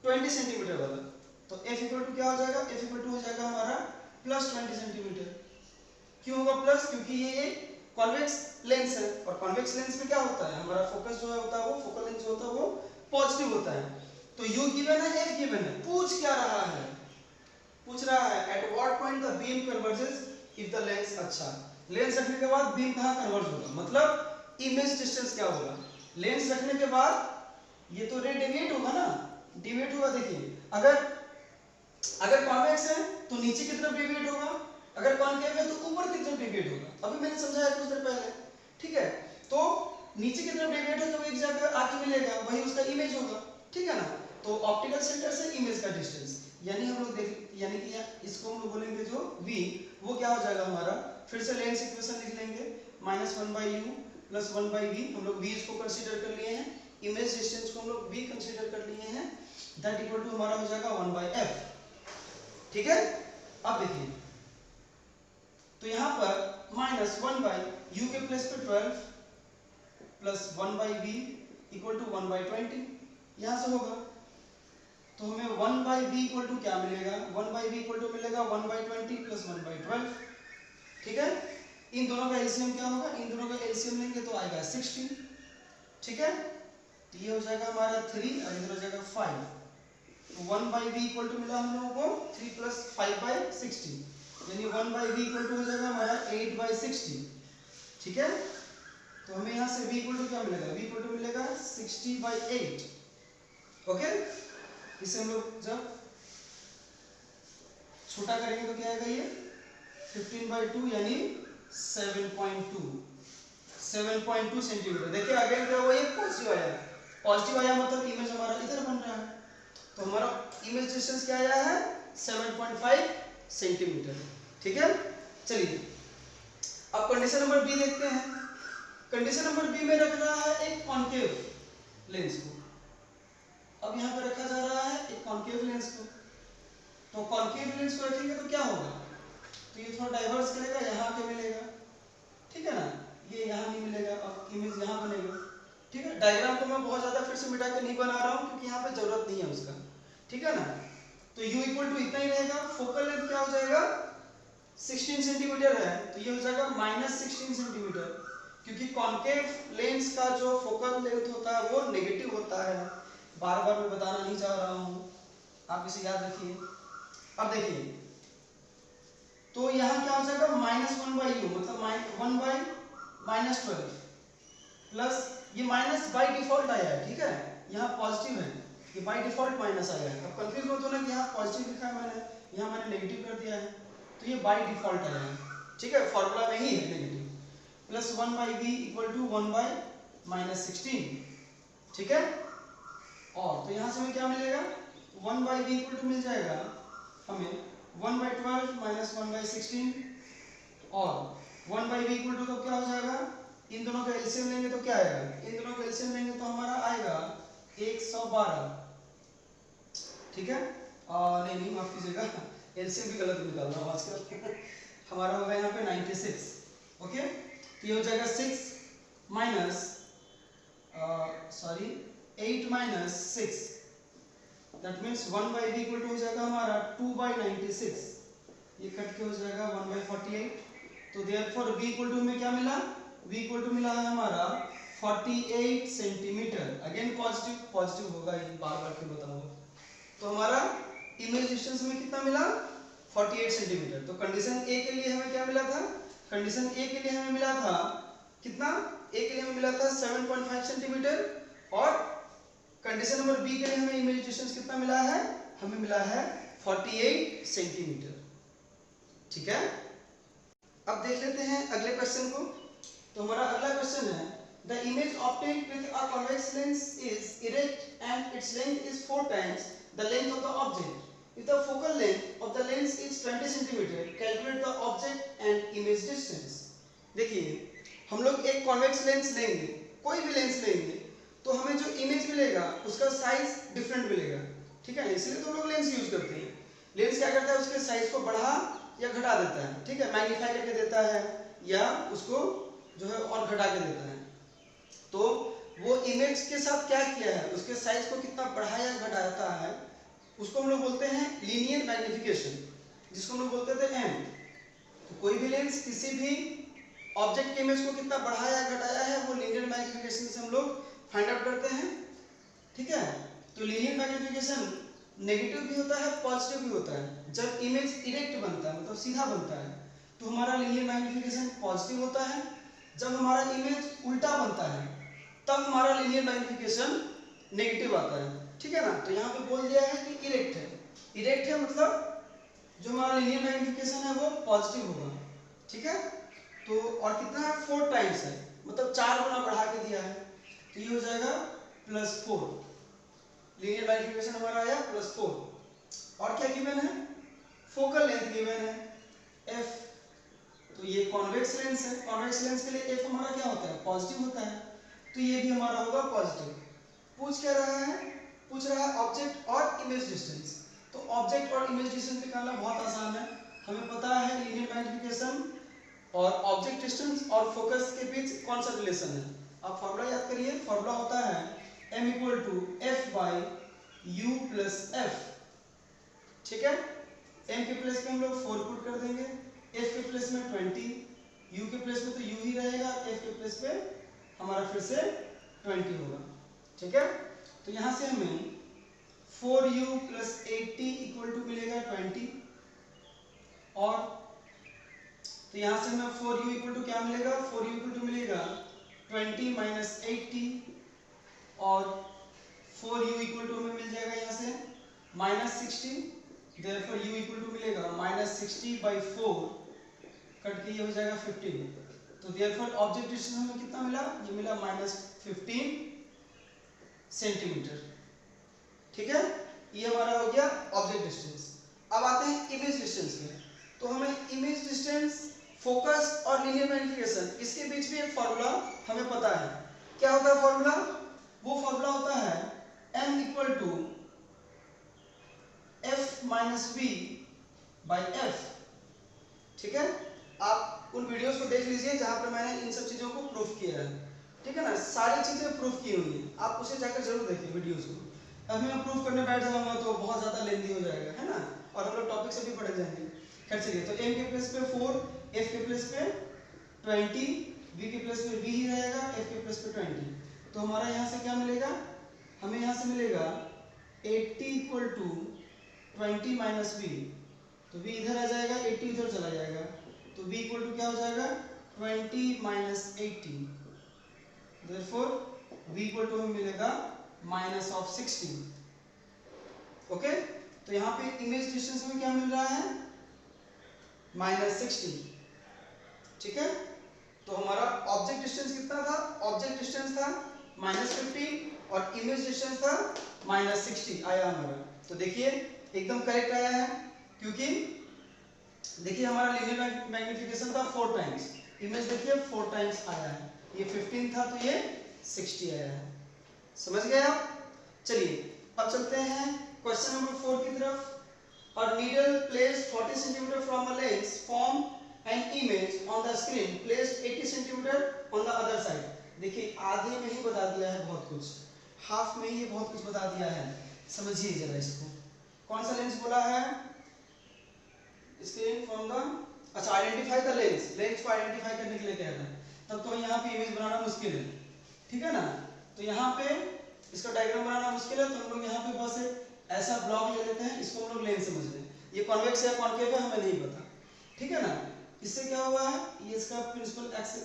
20 सेंटीमीटर वाला, तो f इक्वल टू क्या हो जाएगा, f इक्वल टू हो जाएगा हमारा प्लस 20 सेंटीमीटर। क्यों होगा प्लस, क्योंकि ये एक कॉन्वेक्स लेंस है, और कॉन्वेक्स लेंस में क्या होता है, हमारा फोकस जो है होता है वो, फोकल लेंथ जो होता है वो पॉजिटिव होता है। तो u गिवन है, f गिवन है, पूछ क्या रहा है, पूछ रहा है at what point the beam converges if the lens. अच्छा, लेंस रखने के बाद बीम कहाँ कन्वर्ज होगा, मतलब इमेज डिस्टेंस क्या होगा। लेंस रखने के बाद ये तो रे डेविएट होगा ना, डेविएट होगा। देखिए, अगर कॉन्वेक्स है तो नीचे की तरफ डेविएट होगा, अगर कॉन्केव है तो ऊपर की तरफ डेविएट होगा। अभी मैंने समझाया कुछ देर पहले। ठीक है, तो नीचे की तरफ डेविएट है तो एक जगह आके मिलेगा, वही उसका इमेज होगा। ठीक है ना, तो ऑप्टिकल सेंटर से इमेज का डिस्टेंस, यानी हम लोग देख, यानी कि इसको हम लोग बोलेंगे जो v, वो क्या हो जाएगा हमारा, फिर से लेंस इक्वेशन लिख लेंगे, -1/u प्लस 1/v। हम लोग v इसको कंसीडर कर लिए हैं, इमेज डिस्टेंस को हम लोग v कंसीडर कर लिए हैं, दैट इक्वल टू हमारा हो जाएगा 1/f। ठीक है, अब देखिए, तो यहाँ पर -1/u के प्लेस पे 12 प्लस 1/v इक्वल टू 1/20, यहाँ से होगा। तो हमें 1/v इक्वल टू क्या मिलेगा, 1/v इक्वल टू मिलेगा 1/20 प्लस 1/12। ठीक है, इन दोनों का एलसीएम क्या होगा, इन दोनों का एलसीएम लेंगे तो आएगा 60। ठीक है, तो ये हो जाएगा हमारा 3 और इधर हो जाएगा 5। तो 1/v इक्वल टू मिला हम लोगों को 3 + 5/60, यानी 1/v इक्वल टू हो जाएगा हमारा 8/60। ठीक है, तो हमें यहाँ से v इक्वल टू क्या मिलेगा, v इक्वल टू मिलेगा 60/8। ओके, इसे हम लोग जब छोटा करेंगे तो क्या आएगा, ये 15/2 यानी 7.2 सेंटीमीटर। देखिए अगेन क्या हुआ, ये पॉजिटिव आया, पॉजिटिव आया मतलब इमेज हमारा इधर बन रहा है, तो हमारा इमेज डिस्टेंस क्या आया है 7.5 सेंटीमीटर। ठीक है, चलिए अब कंडीशन नंबर बी देखते हैं। कंडीशन नंबर बी में रख रहा है एक कॉन्केव लेंस को। अब यहाँ पे रखा जा रहा है एक कॉन्केव लेंस को, तो कॉन्केव लेंस को रखेंगे तो क्या होगा, तो ये थोड़ा डाइवर्स करेगा, यहाँ पे मिलेगा, ठीक है ना, ये यहाँ नहीं मिलेगा, अब इमेज यहाँ बनेगा। ठीक है, डायग्राम को मैं बहुत ज्यादा फिर से मिटा के नहीं बना रहा हूँ क्योंकि यहाँ पे जरूरत नहीं है उसका। ठीक है ना, तो u इक्वल टू इतना ही रहेगा। फोकल लेंथ क्या हो जाएगा 16 सेंटीमीटर है, तो ये हो जाएगा -16 सेंटीमीटर, क्योंकि कॉन्केव लेंस का जो फोकल लेंथ होता है वो नेगेटिव होता है। बार बार मैं बताना नहीं चाह रहा हूँ, आप इसे याद रखिए। अब देखिए, तो यहाँ क्या हो जाएगा -1/u, मतलब 1/-12 प्लस ये माइनस बाय डिफॉल्ट आया है। ठीक है, यहाँ पॉजिटिव है, ये बाय डिफॉल्ट माइनस आया है। अब कंफ्यूज मत होना कि यहाँ पॉजिटिव लिखा है मैंने, यहाँ मैंने नेगेटिव कर दिया है, तो ये बाय डिफॉल्ट आया है। ठीक है, फॉर्मूला में ही है negative, plus 1/v equal to 1/-16। ठीक है, और तो यहाँ से हमें क्या मिलेगा, 1/v इक्वल टू मिल जाएगा हमें 1/12 माइनस 1/16, और 1/v इक्वल टू तो क्या हो जाएगा, इन दोनों का एलसीएम लेंगे तो क्या आएगा, इन दोनों का एलसीएम लेंगे तो हमारा आएगा 112। ठीक है, नहीं माफ कीजिएगा, एलसीएम भी गलत निकाल रहा हूँ आजकल हमारा होगा यहाँ पे 96। ओके, तो ये हो जाएगा 6 minus 8 minus 6, that means 1/v equal to हो जाएगा हमारा 2/96, ये कट के हो जाएगा 1/48। तो देयरफॉर v इक्वल टू में क्या मिला, v इक्वल टू मिला है हमारा 48 सेंटीमीटर। अगेन पॉजिटिव, पॉजिटिव होगा, ये बार बार क्यों बताऊंगा। तो हमारा इमेज डिस्टेंस में कितना मिला 48 सेंटीमीटर। तो कंडीशन ए के लिए हमें क्या मिला था, कंडीशन ए के लिए हमें मिला था कितना, ए के लिए हमें मिला था 7.5 सेंटीमीटर, और कंडीशन नंबर बी के लिए हमें इमेज डिस्टेंस कितना मिला है, हमें मिला है 48 सेंटीमीटर। ठीक है, अब देख लेते हैं अगले क्वेश्चन को। तो हमारा अगला क्वेश्चन है, the image obtained with a convex lens is erect and its length is 4 times the length of the object. If the focal length of the lens is 20 centimetre, calculate the object and image distance. देखिए, हम लोग एक convex lens लेंगे, कोई भी lens लेंगे, तो हमें जो इमेज मिलेगा उसका साइज डिफरेंट मिलेगा। ठीक है, इसलिए तो हम लोग लेंस यूज करते हैं। लेंस क्या करता है, उसके साइज को बढ़ा या घटा देता है। ठीक है, मैग्नीफाई करके देता है या उसको जो है और घटा के देता है। तो वो इमेज के साथ क्या किया है, उसके साइज को कितना बढ़ाया घटाता है, उसको हम लोग बोलते हैं लीनियर मैग्निफिकेशन, जिसको हम लोग बोलते थे एम। तो कोई भी लेंस किसी भी ऑब्जेक्ट के इमेज को कितना बढ़ाया घटाया है, वो लीनियर मैग्निफिकेशन से हम लोग फाइंड आउट करते हैं। ठीक है, तो लीनियर मैग्निफिकेशन नेगेटिव भी होता है, पॉजिटिव भी होता है। जब इमेज इरेक्ट बनता है, मतलब सीधा बनता है, तो हमारा लीनियर मैग्निफिकेशन पॉजिटिव होता है। जब हमारा इमेज उल्टा बनता है, तब हमारा लीनियर मैग्निफिकेशन नेगेटिव आता है। ठीक है ना, तो यहाँ पे बोल दिया है कि इरेक्ट है, इरेक्ट है मतलब जो हमारा लीनियर मैग्निफिकेशन है वो पॉजिटिव होगा। ठीक है, तो और कितना है 4 टाइम्स है, मतलब 4 गुना बढ़ा के दिया है, तो ये हो जाएगा +4। लीनियर मैग्निफिकेशन हमारा आया +4। और क्या गिवन है, फोकल लेंथ गिवन है f। तो ये कॉन्वेक्स लेंस है, कॉन्वेक्स लेंस के लिए f हमारा क्या होता है, पॉजिटिव होता है, तो ये भी हमारा होगा पॉजिटिव। पूछ क्या रहा है, पूछ रहा है ऑब्जेक्ट और इमेज डिस्टेंस। तो ऑब्जेक्ट और इमेज डिस्टेंस निकालना बहुत आसान है, हमें पता है लीनियर मैग्निफिकेशन और ऑब्जेक्ट डिस्टेंस और फोकस के बीच कौन सा रिलेशन है। आप फॉर्मूला याद करिए, फॉर्मूला होता है m = f/u + f। ठीक है, m के प्लेस में हम लोग 4 पुट कर देंगे, f के प्लेस में 20, u के प्लेस में तो u ही रहेगा, f के प्लेस में हमारा फिर से 20 होगा। ठीक है, तो यहाँ से हमें 4u प्लस 80 इक्वल टू मिलेगा 20, और तो यहाँ से हमें 4u इक्वल टू क्या मिलेगा, 4u इक्वल टू मिलेगा 20 माइनस 80, और 4u इक्वल टू हमें मिल जाएगा यहाँ से minus 60, therefore u equal to मिलेगा माइनस 60 बाई 4, कट के ये हो जाएगा 15, तो देयरफॉर ऑब्जेक्ट डिस्टेंस हमें कितना मिला, ये मिला माइनस 15 सेंटीमीटर। ठीक है, ये हमारा हो गया ऑब्जेक्ट डिस्टेंस। अब आते हैं इमेज डिस्टेंस में। तो हमें इमेज डिस्टेंस, फोकस और लीनियर मैग्निफिकेशन, इसके बीच भी एक फॉर्मूला हमें पता है। क्या होता है फॉर्मूला, वो फॉर्मूला होता है m equal to f minus v by f। ठीक है, आप उन वीडियोस को देख लीजिए जहां पर मैंने इन सब चीजों को प्रूफ किया है। ठीक है ना, सारी चीजें प्रूफ की हुई है, आप उसे जाकर जरूर देखिए वीडियोस को। अभी मैं प्रूफ करने बैठ जाऊंगा तो बहुत ज्यादा लेंथी हो जाएगा, है ना, और हम लोग टॉपिक से भी पढ़ जाएंगे। खैर चलिए, तो m के प्लेस पे 4, f के प्लेस पे 20, v के प्लेस पे v ही रहेगा, f के प्लेस पे 20। तो हमारा यहाँ से क्या मिलेगा, हमें यहाँ से मिलेगा 80 इक्वल टू 20 माइनस v, तो v इधर आ जाएगा, 80 इधर चला जाएगा, तो v इक्वल टू क्या हो जाएगा 20 minus 80, therefore v equal to हमें मिलेगा माइनस ऑफ 60। ओके, तो यहाँ पे इमेज डिस्टेंस में क्या मिल रहा है, माइनस 60। ठीक है, तो हमारा ऑब्जेक्ट डिस्टेंस कितना था, ऑब्जेक्ट डिस्टेंस था माइनस 15 और इमेज डिस्टेंस था माइनस 60 आया हमारा। तो देखिए एकदम करेक्ट आया है, क्योंकि देखिए हमारा लीनियर मैग्निफिकेशन था 4 टाइम्स, इमेज देखिए 4 टाइम्स आया है, ये 15 था तो ये 60 आया है। समझ गए आप? चलिए अब चलते हैं क्वेश्चन नंबर 4 की तरफ। A needle placed 40 cm from a lens form an image on the screen placed 80 cm on the other side। देखिए आधे में ही बता दिया है बहुत कुछ, हाफ में ही ये बहुत कुछ बता दिया है। समझिए जरा इसको, कौन सा लेंस बोला है, स्क्रीन फ्रॉम द, अच्छा आइडेंटिफाई द लेंस, लेंस को आइडेंटिफाई करने के लिए कह रहा है, तब तो यहाँ पे इमेज बनाना मुश्किल है। ठीक है ना, तो यहाँ पे इसका डायग्राम बनाना मुश्किल है, तो हम लोग यहाँ पे बस एक ऐसा ब्लॉक ले लेते हैं, इसको हम लोग लेंस समझ लें। ये कॉन्वेक्स है कॉन्केव है हमें नहीं पता। ठीक है ना, इससे क्या हुआ है, ये इसका प्रिंसिपल एक्सिस,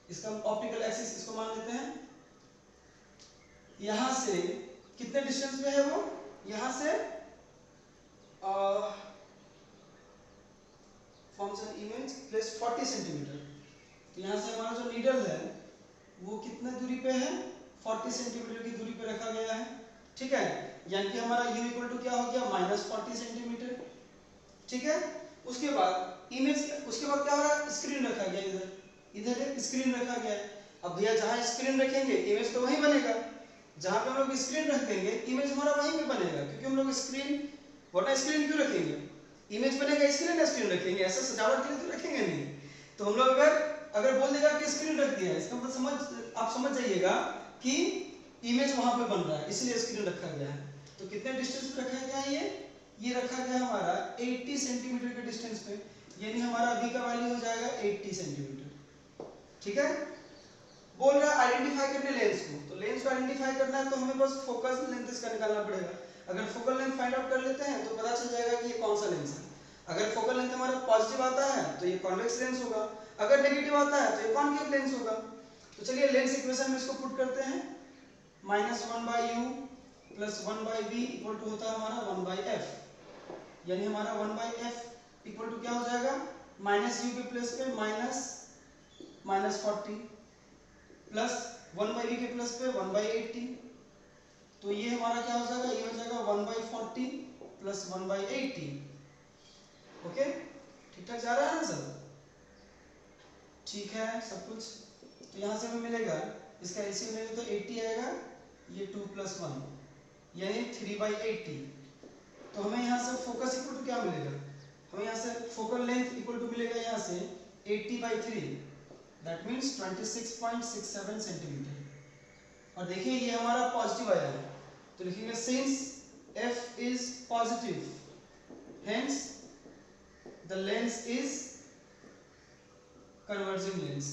इसका ऑप्टिकल एक्सिस इसको मान लेते हैं। यहाँ से कितने डिस्टेंस पे है वो, यहाँ से forms an image place 40 centimetre. तो यहाँ से हमारा जो नीडल है वो कितने दूरी पे है, 40 सेंटीमीटर की दूरी पे रखा गया है। ठीक है, यानी कि हमारा u इक्वल टू क्या हो गया, माइनस 40 सेंटीमीटर। ठीक है, उसके बाद इमेज, उसके बाद क्या हो रहा है, स्क्रीन रखा गया, इधर इधर एक स्क्रीन रखा गया है। अब भैया जहाँ स्क्रीन रखेंगे इमेज तो वहीं बनेगा, जहाँ पे हम लोग स्क्रीन रख देंगे इमेज हमारा वहीं पे बनेगा, क्योंकि हम लोग स्क्रीन, वरना स्क्रीन क्यों रखेंगे, इमेज बनेगा इसके लिए ना स्क्रीन रखेंगे, ऐसा सजावट के लिए तो रखेंगे नहीं। तो हम लोग अगर बोल देगा कि स्क्रीन रख दिया है, इसका मतलब आप समझ जाइएगा कि इमेज वहां पे बन रहा है, इसलिए स्क्रीन रखा गया है। तो कितने डिस्टेंस पे रखा गया है, ये रखा गया हमारा 80 सेंटीमीटर के डिस्टेंस पे, यानी हमारा अभी का वैल्यू हो जाएगा 80 सेंटीमीटर। ठीक है, बोल रहा है आइडेंटिफाई करने लेंस को, तो लेंस को आइडेंटिफाई करना है तो हमें बस फोकस लेंथ इसका निकालना पड़ेगा। अगर फोकल लेंथ फाइंड आउट कर लेते हैं तो पता चल जाएगा कि ये कौन सा लेंस है। अगर फोकल लेंथ हमारा पॉजिटिव आता है तो ये कॉन्वेक्स लेंस होगा, अगर नेगेटिव आता है तो ये कॉन्केव लेंस होगा। तो चलिए लेंस इक्वेशन में इसको पुट करते हैं, minus 1/u plus 1/v equal to होता है हमारा 1/f, यानी हमारा 1/f इक्वल टू क्या हो जाएगा, माइनस u के प्लेस पे माइनस 40 प्लस 1/v के प्लेस पे 1/80, तो ये हमारा क्या हो जाएगा, ये हो जाएगा 1/40 प्लस 1/80। ओके, ठीक ठाक जा रहा है ना सब, ठीक है सब कुछ। तो यहाँ से हमें मिलेगा, इसका एलसीएम लेंगे तो 80 आएगा, ये 2 प्लस 1 यानी 3/80। तो हमें यहाँ से फोकस इक्वल टू क्या मिलेगा, हमें यहाँ से फोकल लेंथ इक्वल टू मिलेगा यहाँ से 80/3, दैट मीन्स 26.67 सेंटीमीटर। और देखिए ये हमारा पॉजिटिव आया है, तो लिखेंगे since f is positive hence the lens is converging lens।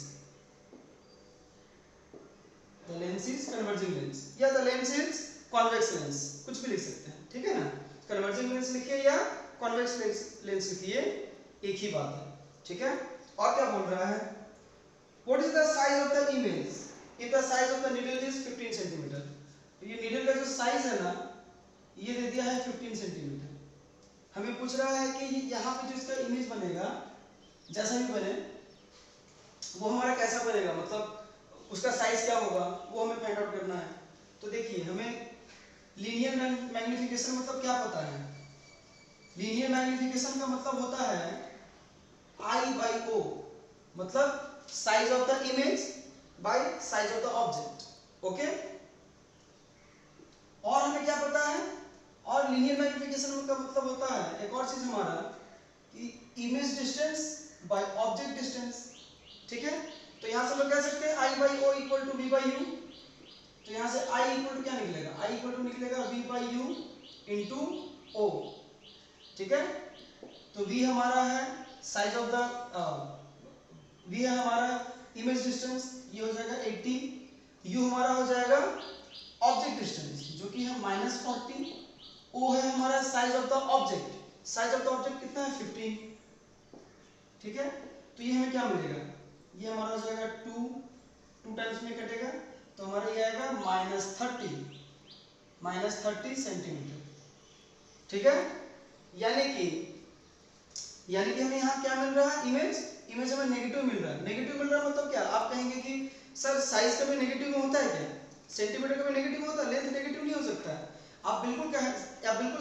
The lens is converging lens या the lens is convex lens, कुछ भी लिख सकते हैं, ठीक है ना। कन्वर्जिंग लेंस लिखिए या कॉन्वेक्स लेंस लिखिए, एक ही बात है, ठीक है। और क्या बोल रहा है, what is the size of the image if the size of the needle is 15 centimetre. तो ये नीडल का जो साइज है ना, ये दे दिया है 15 सेंटीमीटर। हमें पूछ रहा है कि यहाँ पे जो इसका इमेज बनेगा, जैसा भी बने वो हमारा कैसा बनेगा, मतलब उसका साइज क्या होगा, वो हमें फाइंड आउट करना है। तो देखिए, हमें लीनियर मैग्निफिकेशन मतलब क्या पता है। लीनियर मैग्निफिकेशन का मतलब होता है I/O, मतलब size of the image by size of the object, okay. और हमें क्या पता है, और लीनियर मैग्निफिकेशन का मतलब होता है एक और चीज हमारा कि image distance by object distance, ठीक है। तो यहां से हम लोग कह सकते हैं I/O इक्वल टू V/U। तो यहां से I इक्वल टू क्या निकलेगा, I इक्वल टू निकलेगा V/U इंटू O, ठीक है। तो V हमारा है साइज ऑफ द V है हमारा इमेज डिस्टेंस, ये हो जाएगा 80। U हमारा हो जाएगा ऑब्जेक्ट डिस्टेंस जो कि है -40। O है हमारा size of the object, size of the object कितना है 15, ठीक है। तो ये हमें क्या मिलेगा, ये हमारा हो जाएगा 2 टाइम्स में कटेगा, तो हमारा ये आएगा -30 सेंटीमीटर, ठीक है। यानी कि हमें यहाँ क्या मिल रहा है, इमेज हमें नेगेटिव मिल रहा है। नेगेटिव मिल रहा है मतलब क्या, आप कहेंगे कि सर साइज कभी नेगेटिव में होता है क्या, सेंटीमीटर कभी नेगेटिव में होता है, लेंथ नेगेटिव नहीं हो सकता है। आप बिल्कुल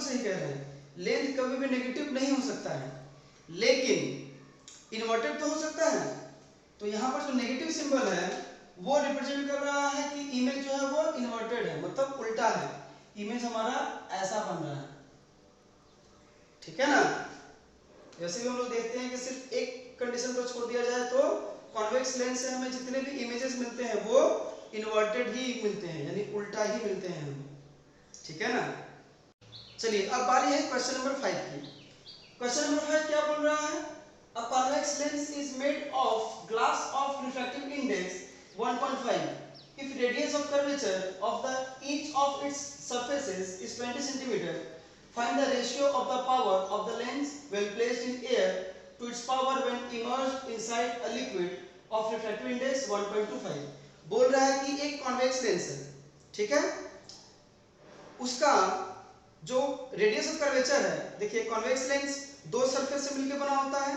सही कह रहे हैं, लेंथ कभी भी नेगेटिव नहीं हो सकता है, लेकिन इन्वर्टेड तो हो सकता है। तो यहाँ पर जो नेगेटिव सिंबल है वो रिप्रेजेंट कर रहा है कि इमेज जो है वो इन्वर्टेड है, मतलब उल्टा है, इमेज हमारा ऐसा बन रहा है, ठीक है ना। वैसे भी हम लोग देखते हैं कि सिर्फ एक कंडीशन को छोड़ दिया जाए तो कॉन्वेक्स लेंस से हमें जितने भी इमेजेस मिलते हैं वो इन्वर्टेड ही मिलते हैं, यानी उल्टा ही मिलते हैं हमें, ठीक है ना। चलिए अब बारी है क्वेश्चन नंबर 5 की। क्वेश्चन नंबर 5 क्या बोल रहा है, A convex lens is made of glass of refractive index 1.5 if radius of curvature of each of its surfaces is 20 cm. Find the ratio of the power of the lens when placed in air to its power when immersed inside a liquid of refractive index 1.25. बोल रहा है कि एक convex lens है, ठीक है, उसका जो रेडियस ऑफ कर्वेचर है, देखिए कॉन्वेक्स लेंस दो सरफेस से मिलकर बना होता है,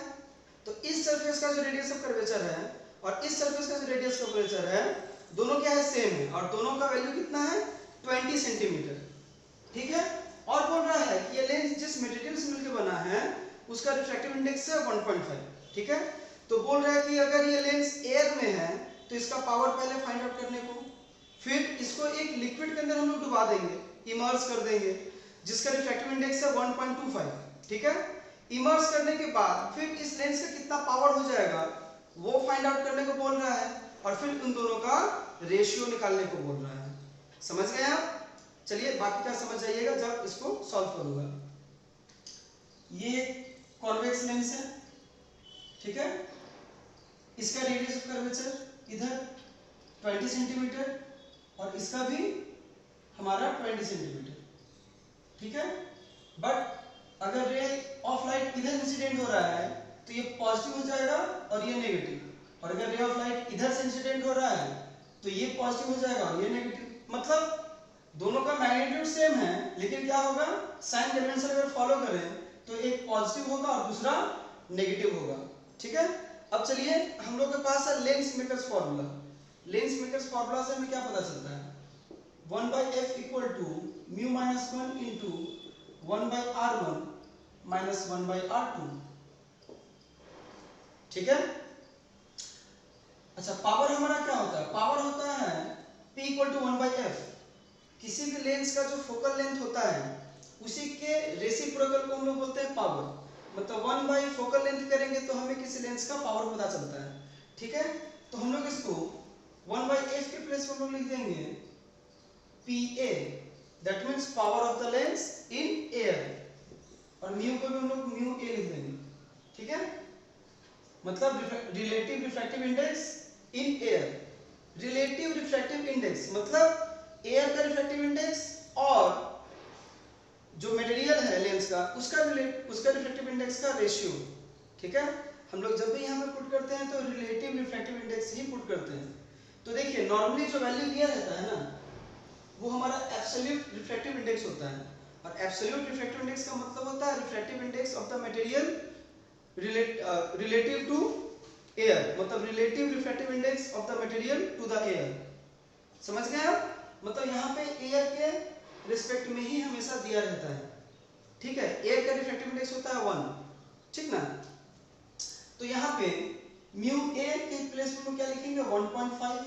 तो इस सरफेस का जो रेडियस ऑफ कर्वेचर है और इस सरफेस का जो रेडियस ऑफ कर्वेचर है, दोनों क्या है, सेम है, और दोनों का वैल्यू कितना है 20 सेंटीमीटर, ठीक है। और बोल रहा है कि ये लेंस जिस मटेरियल से मिलकर बना है उसका रिफ्रैक्टिव इंडेक्स है 1.5, ठीक है। तो बोल रहा है कि अगर ये लेंस एयर में है तो इसका पावर पहले फाइंड आउट करने को, फिर इसको एक लिक्विड के अंदर हम लोग डुबा देंगे, इमर्स कर देंगे, जिसका रिफ्रैक्टिव इंडेक्स है 1.25, ठीक है। इमर्स करने के बाद फिर इस लेंस का कितना पावर हो जाएगा वो फाइंड आउट करने को बोल रहा है, और फिर उन दोनों का रेशियो निकालने को बोल रहा है। समझ गए आप। चलिए बाकी का समझ जाइएगा जब इसको सॉल्व करूंगा। ये कॉन्वेक्स लेंस है, ठीक है, इसका रेडियस ऑफ कर्वेचर इधर 20 सेंटीमीटर और इसका भी हमारा 20 सेंटीमीटर, ठीक है। बट अगर रे ऑफ लाइट इधर इंसिडेंट हो रहा है तो ये पॉजिटिव हो जाएगा और ये नेगेटिव, और अगर रे ऑफ लाइट इधर से इंसिडेंट हो रहा है तो ये पॉजिटिव हो जाएगा और ये नेगेटिव। मतलब दोनों का मैग्नीट्यूड सेम है, लेकिन क्या होगा, साइन कन्वेंशन अगर फॉलो करें तो एक पॉजिटिव होगा और दूसरा नेगेटिव होगा, ठीक है। अब चलिए हम लोग के पास है lens makers formula. Lens makers formula से हमें क्या पता चलता है, 1/f equal to mu minus 1 into 1/r1 minus 1/r2, ठीक है। अच्छा, पावर हमारा क्या होता है, पावर होता है p इक्वल टू 1/f। किसी भी लेंस का जो फोकल लेंथ होता है उसी के रेसिप्रोकल को हम लोग बोलते हैं पावर। मतलब 1 फोकल लेंथ करेंगे तो हमें किसी लेंस का पावर पता चलता है, ठीक है। तो हम लोग इसको 1/f के प्लेस पर हम लोग लिख देंगे PA, that means power of the lens in air, और म्यू को भी हम लोग म्यू a लिख देंगे, ठीक है। मतलब relative refractive index in air, relative refractive index मतलब एयर का रिफ्रैक्टिव इंडेक्स और जो मटेरियल है लेंस का उसका रिफ्रैक्टिव इंडेक्स का रेशियो। ठीक है, हम लोग जब भी यहाँ पे पुट करते हैं तो रिलेटिव रिफ्रैक्टिव इंडेक्स ही पुट करते हैं। तो देखिए नॉर्मली जो वैल्यू दिया रहता है ना वो हमारा एब्सोल्यूट रिफ्रैक्टिव इंडेक्स होता है, और एब्सोल्यूट रिफ्रैक्टिव इंडेक्स का मतलब होता है refractive index of the material relative to air, मतलब relative refractive index of the material to the air. समझ गए आप? मतलब यहाँ पे एयर के रिस्पेक्ट में ही हमेशा दिया रहता है। ठीक है, एयर का रिफ्रैक्टिव इंडेक्स होता है 1, ठीक ना। तो यहाँ पे म्यू ए के प्लेस में क्या लिखेंगे 1.5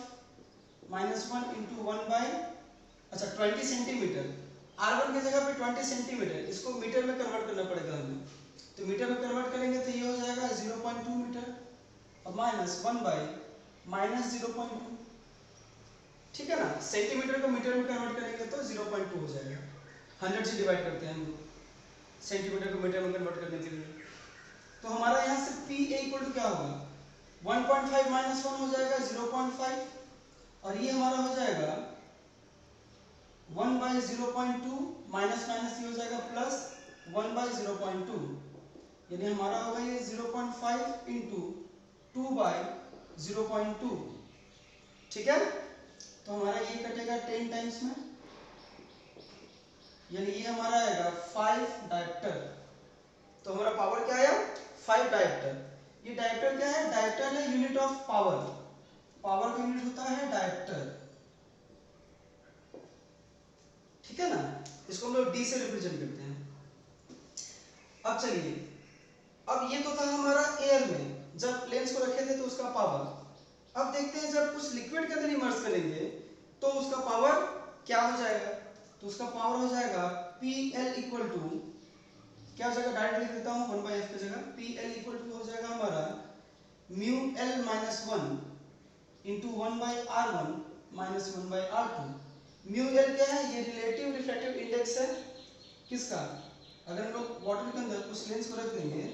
minus 1 into 1 bye 20 centimetre. R1 की जगह पे 20 सेंटीमीटर, इसको मीटर में कन्वर्ट करना पड़ेगा हमें। तो मीटर में कन्वर्ट करेंगे तो ये हो जाएगा 0.2 मीटर और माइनस 1 बाय माइनस 0.2। ठीक है ना, सेंटीमीटर को मीटर में कन्वर्ट करेंगे तो 0.2 हो जाएगा। 100 से डिवाइड करते हैं हम लोग सेंटीमीटर को मीटर में कन्वर्ट करने के लिए। तो हमारा यहाँ से P इक्वल टू क्या होगा 1.5 माइनस 1 हो जाएगा 0.5 और ये हमारा हो जाएगा 1 बाई 0.2 माइनस माइनस ये हो जाएगा प्लस 1 बाई 0.2, यानी हमारा होगा ये 0.5 इंटू 2 बाई 0.2। ठीक है, तो हमारा ये कटेगा 10 टाइम्स में, यानी ये हमारा आएगा 5 डायप्टर। तो हमारा पावर क्या आया 5 डायप्टर। ये डायप्टर क्या है, डायप्टर है यूनिट ऑफ पावर, पावर का यूनिट होता है डायप्टर। ठीक है ना, इसको हम लोग डी से रिप्रेजेंट करते हैं। अब चलिए, अब ये तो था हमारा एयर में जब लेंस को रखे थे तो उसका पावर। अब देखते हैं जब उस लिक्विड के अंदर इमर्स करेंगे तो उसका पावर क्या हो जाएगा। तो उसका पावर हो जाएगा PL इक्वल टू क्या हो जाएगा, डायरेक्ट लिख देता हूँ 1/f की जगह। PL इक्वल टू हो जाएगा हमारा mu L minus 1 into 1/R1 minus 1/R2। Mu L क्या है, ये रिलेटिव रिफ्रैक्टिव इंडेक्स है किसका, अगर हम लोग वाटर के अंदर उस लेंस को रख देंगे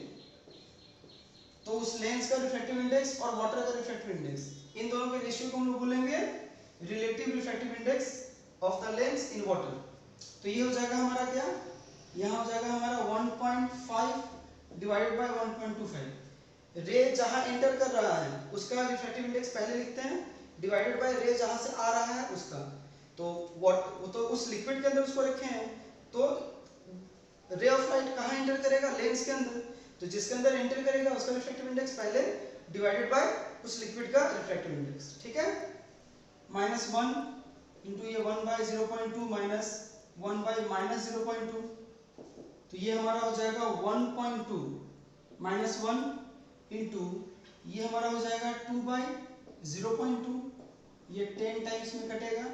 तो उस लेंस का रिफ्रैक्टिव इंडेक्स और वाटर का रिफ्रैक्टिव इंडेक्स, इन दोनों के रेशियो को हम लोग बोलेंगे relative refractive index of the lens in water. तो ये हो जाएगा हमारा क्या, यहाँ हो जाएगा हमारा 1.5 डिवाइडेड बाय 1.25। रे जहां एंटर कर रहा है उसका रिफ्रैक्टिव इंडेक्स पहले लिखते हैं, डिवाइडेड बाय रे जहां से आ रहा है उसका। तो वो तो उस लिक्विड के अंदर उसको रखे हैं, तो रे ऑफ लाइट कहाँ एंटर करेगा, लेंस के अंदर। तो जिसके अंदर एंटर करेगा उसका रिफ्रैक्टिव इंडेक्स पहले डिवाइडेड बाय उस लिक्विड का रिफ्रैक्टिव इंडेक्स। ठीक है, माइनस 1 इंटू ये 1/0.2 माइनस 1/-0.2, तो ये हमारा हो जाएगा 1.2 माइनस 1 इंटू ये हमारा हो जाएगा 2/0.2, ये 10 टाइम्स में कटेगा,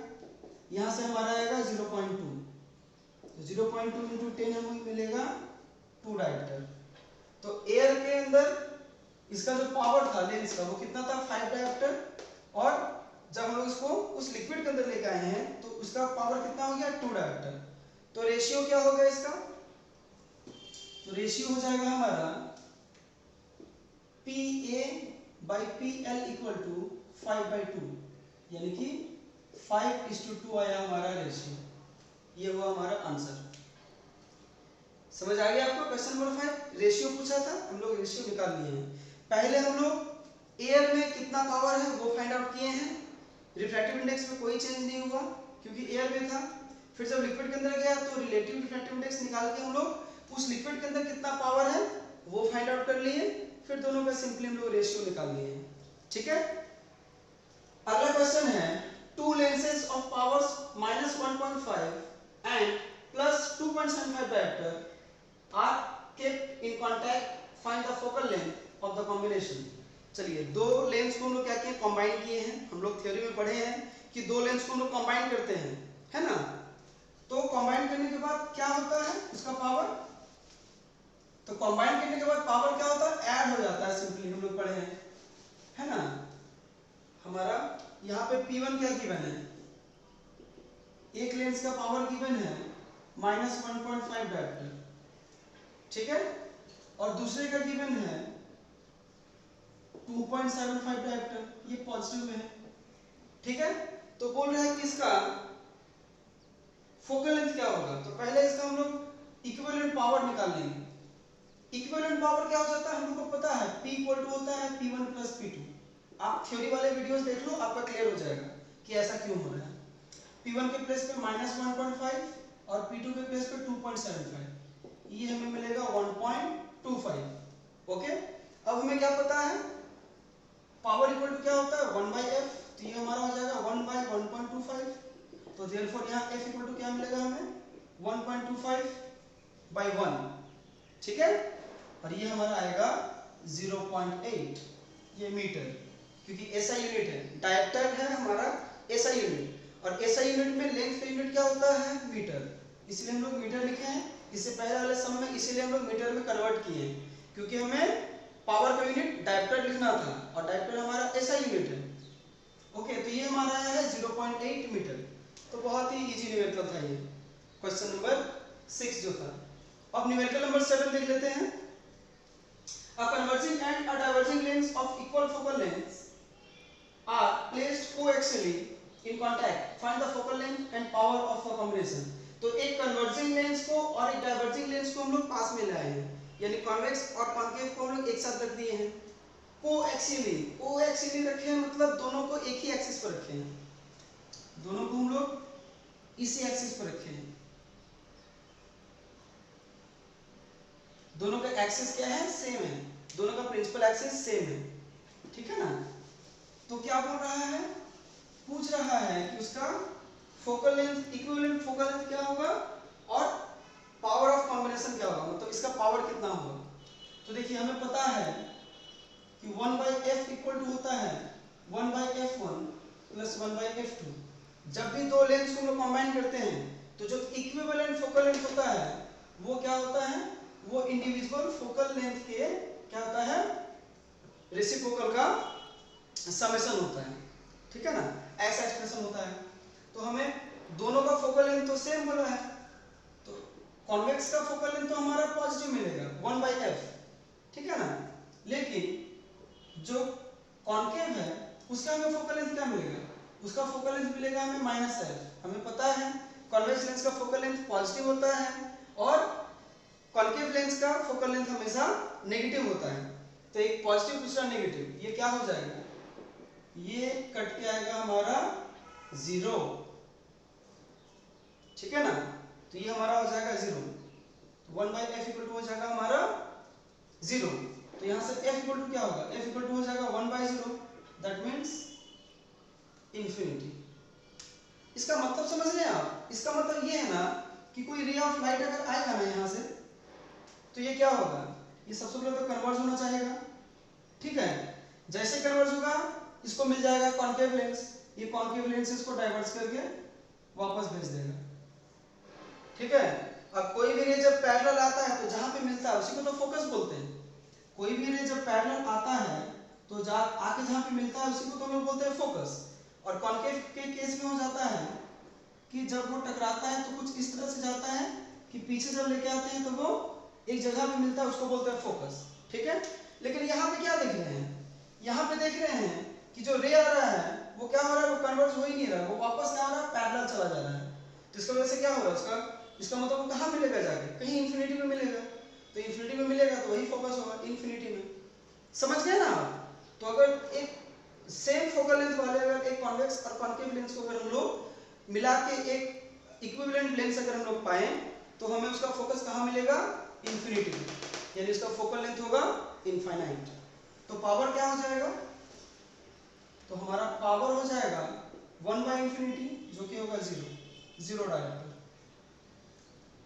यहाँ से हमारा आएगा 0.2, तो 0.2 इंटू 10 हमें मिलेगा 2 डायप्टर। तो एयर के अंदर इसका जो पावर था लेंस का वो कितना था 5 डायप्टर, और जब हम लोग इसको उस लिक्विड के अंदर लेके आए हैं तो उसका पावर कितना हो गया 2 डायप्टर। तो रेशियो क्या होगा इसका, तो रेशियो हो जाएगा हमारा PA/PL इक्वल टू 5/2, यानी कि 5:2 आया हमारा रेशियो। ये हुआ हमारा आंसर। समझ आ गया आपको? क्वेश्चन नंबर 5 रेशियो पूछा था, हम लोग रेशियो निकाल लिए हैं। पहले हम लोग एयर में कितना पावर है वो फाइंड आउट किए हैं, रिफ्रैक्टिव इंडेक्स में कोई चेंज नहीं हुआ क्योंकि एयर में था। फिर जब लिक्विड के अंदर गया तो रिलेटिव रिफ्रैक्टिव इंडेक्स निकाल के हम लोग उस लिक्विड के अंदर कितना पावर है वो फाइंड आउट कर लिए, फिर दोनों का सिंपली हम लोग रेशियो निकाल लिए हैं। ठीक है, अगला क्वेश्चन है two lenses of powers -1.5 and +2.75 dioptre are kept in contact, find the focal length of the combination. चलिए, दो लेंस को हम लोग क्या किए, कंबाइन किए हैं। हम लोग थ्योरी में पढ़े हैं कि दो लेंस को हम लोग कंबाइन करते हैं, है ना। तो कंबाइन करने के बाद क्या होता है उसका पावर, तो कंबाइन करने के बाद पावर क्या होता है ऐड हो जाता है, सिंपली हम लोग पढ़े हैं, है ना। हमारा यहाँ पे P1 क्या गिवन है, एक लेंस का पावर गिवन है -1.5 डायप्टर, ठीक है, और दूसरे का गिवन है 2.75 डायप्टर, ये पॉजिटिव में है। ठीक है। तो बोल रहे हैं कि इसका फोकल लेंथ क्या होगा। तो पहले इसका हम लोग इक्विवेलेंट पावर निकाल लेंगे। इक्विवेलेंट पावर क्या हो जाता है, हम लोग को पता है P इक्वल टू होता है P1 प्लस P2। आप थ्योरी वाले वीडियोस देख लो, आपका क्लियर हो जाएगा कि ऐसा क्यों हो रहा है। P1 के प्लेस पे -1.5 और P2 के प्लेस पे 2.75, ये हमें मिलेगा 1.25। ओके, अब हमें क्या पता है पावर इक्वल टू क्या होता है 1/f, तो ये हमारा हो जाएगा 1/1.25। तो देयरफॉर यहाँ f इक्वल टू क्या मिलेगा हमें 1.25/1, ठीक है। और ये हमारा आएगा 0.8, ये मीटर, क्योंकि SI यूनिट है, डायरेक्टर है हमारा SI यूनिट, और SI यूनिट में लेंथ का यूनिट क्या होता है मीटर, इसलिए हम लोग मीटर लिखे हैं। इससे पहले वाले सम में इसीलिए हम लोग मीटर में कन्वर्ट किए हैं, क्योंकि हमें पावर का यूनिट डायरेक्टर लिखना था, और डायरेक्टर हमारा SI यूनिट है। ओके, तो ये हमारा आया है 0.8 मीटर। तो बहुत ही इजी न्यूमेरिकल था ये, क्वेश्चन नंबर 6 जो था। अब न्यूमेरिकल नंबर 7 देख लेते हैं। A converging and a diverging lens of equal focal lengths are placed coaxially in contact. Find the focal length and power of a combination. तो एक कन्वर्जिंग लेंस को और एक डाइवर्जिंग लेंस को हम लोग पास में लाए हैं, यानी कॉन्वेक्स और कॉन्केव को हम लोग एक साथ रख दिए हैं। कोएक्सियली रखे हैं, मतलब दोनों को एक ही एक्सिस पर रखे हैं, दोनों को हम लोग इसी एक्सिस पर रखे हैं। दोनों का एक्सिस क्या है, सेम है, दोनों का प्रिंसिपल एक्सिस सेम है, ठीक है ना। तो क्या बोल रहा है, पूछ रहा है कि उसका focal length, equivalent focal length क्या होगा और पावर ऑफ कॉम्बिनेशन क्या होगा, मतलब इसका पावर कितना होगा। तो देखिए हमें पता है कि 1/f इक्वल टू होता है 1/f1 प्लस 1/f2। जब भी दो लेंथ्स को हम लोग कंबाइन करते हैं तो जो इक्विवेलेंट फोकल लेंथ होता है वो क्या होता है, वो इंडिविजुअल फोकल लेंथ के क्या होता है, रेसिप्रोकल का समेशन होता है, ठीक है ना, ऐसा एक्सप्रेशन होता है। तो हमें दोनों का फोकल लेंथ तो सेम बोला है, तो कॉन्वेक्स का फोकल लेंथ तो हमारा पॉजिटिव मिलेगा 1/f, ठीक है ना। लेकिन जो कॉन्केव है उसका हमें फोकल लेंथ क्या मिलेगा, उसका फोकल लेंथ मिलेगा हमें -f। हमें पता है कॉन्वेक्स लेंस का फोकल लेंथ पॉजिटिव होता है और कॉन्केव लेंस का फोकल लेंथ हमेशा नेगेटिव होता है। तो एक पॉजिटिव दूसरा नेगेटिव, ये क्या हो जाएगा, ये कट के आएगा हमारा 0, ठीक है ना। तो ये हमारा हो जाएगा 0, 1/f इक्वल टू हो जाएगा हमारा 0। तो यहां से f इक्वल टू क्या होगा, f इक्वल टू हो जाएगा 1/0, दैट मींस इंफिनिटी। इसका मतलब समझ रहे हैं आप, इसका मतलब ये है ना कि कोई रे ऑफ लाइट अगर आएगा ना यहां से, तो ये क्या होगा, ये सबसे पहले तो कन्वर्ज होना चाहेगा, ठीक है। जैसे कन्वर्ज होगा इसको मिल जाएगा कॉन्केव लेंस, ये कॉन्केव लेंस इसको डाइवर्ज करके वापस भेज देगा, ठीक है। अब कोई भी रे जब पैरेलल आता है तो जहां पे मिलता है उसी को तो फोकस बोलते हैं। कोई भी रे जब पैरेलल आता है तो आके जहां पे मिलता है उसी को तो लोग बोलते हैं फोकस। और कॉन्केव के केस में हो जाता है कि जब वो टकराता है तो कुछ इस तरह से जाता है कि पीछे जब लेके आते हैं तो वो एक जगह पे मिलता है, उसको बोलते हैं फोकस, ठीक है। लेकिन यहाँ पे क्या देख रहे हैं, यहाँ पे देख रहे हैं कि जो रे आ रहा है वो क्या हो रहा है, वो कन्वर्ज हो ही नहीं रहा, वो वापस क्या हो रहा है, पैरेलल चला जा रहा है। तो इसकी वजह से क्या हो रहा है, इसका मतलब वो कहाँ मिलेगा जाके, कहीं इंफिनिटी में मिलेगा। तो इंफिनिटी में मिलेगा तो वही फोकस होगा इंफिनिटी में, समझ गए ना आप। तो अगर एक सेम फोकल लेंथ वाले अगर एक कॉन्वेक्स और कॉन्केव लेंस को अगर हम लोग मिला के एक इक्विवेलेंट लेंस अगर हम लोग पाए तो हमें उसका फोकस कहाँ मिलेगा, इंफिनिटी में, यानी उसका फोकल लेंथ होगा इनफाइनाइट। तो पावर क्या हो जाएगा, तो हमारा पावर हो जाएगा 1/इंफिनिटी जो कि होगा 0 डायरेक्टर,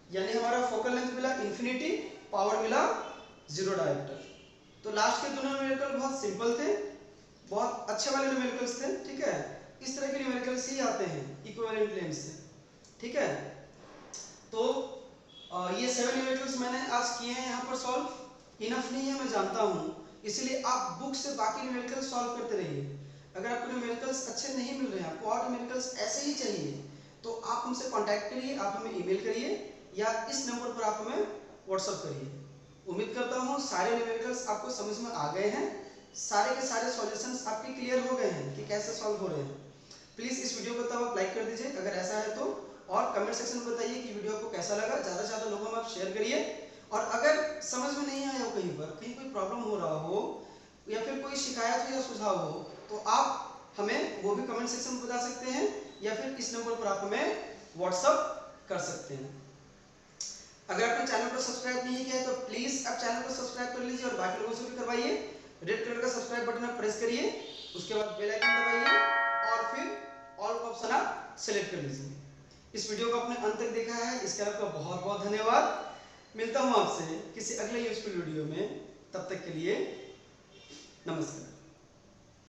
यानी हमारा फोकल लेंथ मिला इंफिनिटी, पावर मिला 0 डायरेक्टर। तो लास्ट के दोनों न्यूमेरिकल बहुत सिंपल थे, बहुत अच्छे वाले न्यूमेरिकल्स थे, ठीक है। इस तरह के न्यूमेरिकल्स ही आते हैं इक्विवेलेंट लेंस से, ठीक है। तो ये 7 न्यूमेरिकल्स मैंने आज किए हैं यहाँ पर सॉल्व, इनफ नहीं है मैं जानता हूँ, इसलिए आप बुक से बाकी न्यूमेरिकल्स सॉल्व करते रहिए। अगर आपको न्यूमेरिकल्स अच्छे नहीं मिल रहे हैं, आपको और न्यूमेरिकल्स ऐसे ही चाहिए तो आप हमसे कांटेक्ट करिए, आप हमें ईमेल करिए या इस नंबर पर आप हमें व्हाट्सएप करिए। उम्मीद करता हूँ सारे न्यूमेरिकल्स आपको समझ में आ गए हैं, सारे के सारे सॉल्यूशंस आपके क्लियर हो गए हैं कि कैसे सॉल्व हो रहे हैं। प्लीज़ इस वीडियो को तब आप लाइक कर दीजिए अगर ऐसा है तो, और कमेंट सेक्शन में बताइए कि वीडियो आपको कैसा लगा। ज़्यादा से ज़्यादा लोगों में आप शेयर करिए। और अगर समझ में नहीं आया हो, कहीं पर कहीं कोई प्रॉब्लम हो रहा हो या फिर कोई शिकायत हो या सुझाव हो, तो आप हमें वो भी कमेंट सेक्शन में बता सकते हैं, या फिर इस नंबर पर आप हमें व्हाट्सअप कर सकते हैं। अगर आपने चैनल को सब्सक्राइब नहीं किया है तो प्लीज़ आप चैनल को सब्सक्राइब कर लीजिए और बाकी लोगों से भी करवाइए। रेड कलर का सब्सक्राइब बटन आप प्रेस करिए, उसके बाद बेल आइकन दबाइए और फिर ऑल का ऑप्शन आप सेलेक्ट कर लीजिए। इस वीडियो को आपने अंत तक देखा है, इसके लिए आपका बहुत बहुत धन्यवाद। मिलता हूँ आपसे किसी अगले यूजफुल वीडियो में, तब तक के लिए नमस्कार।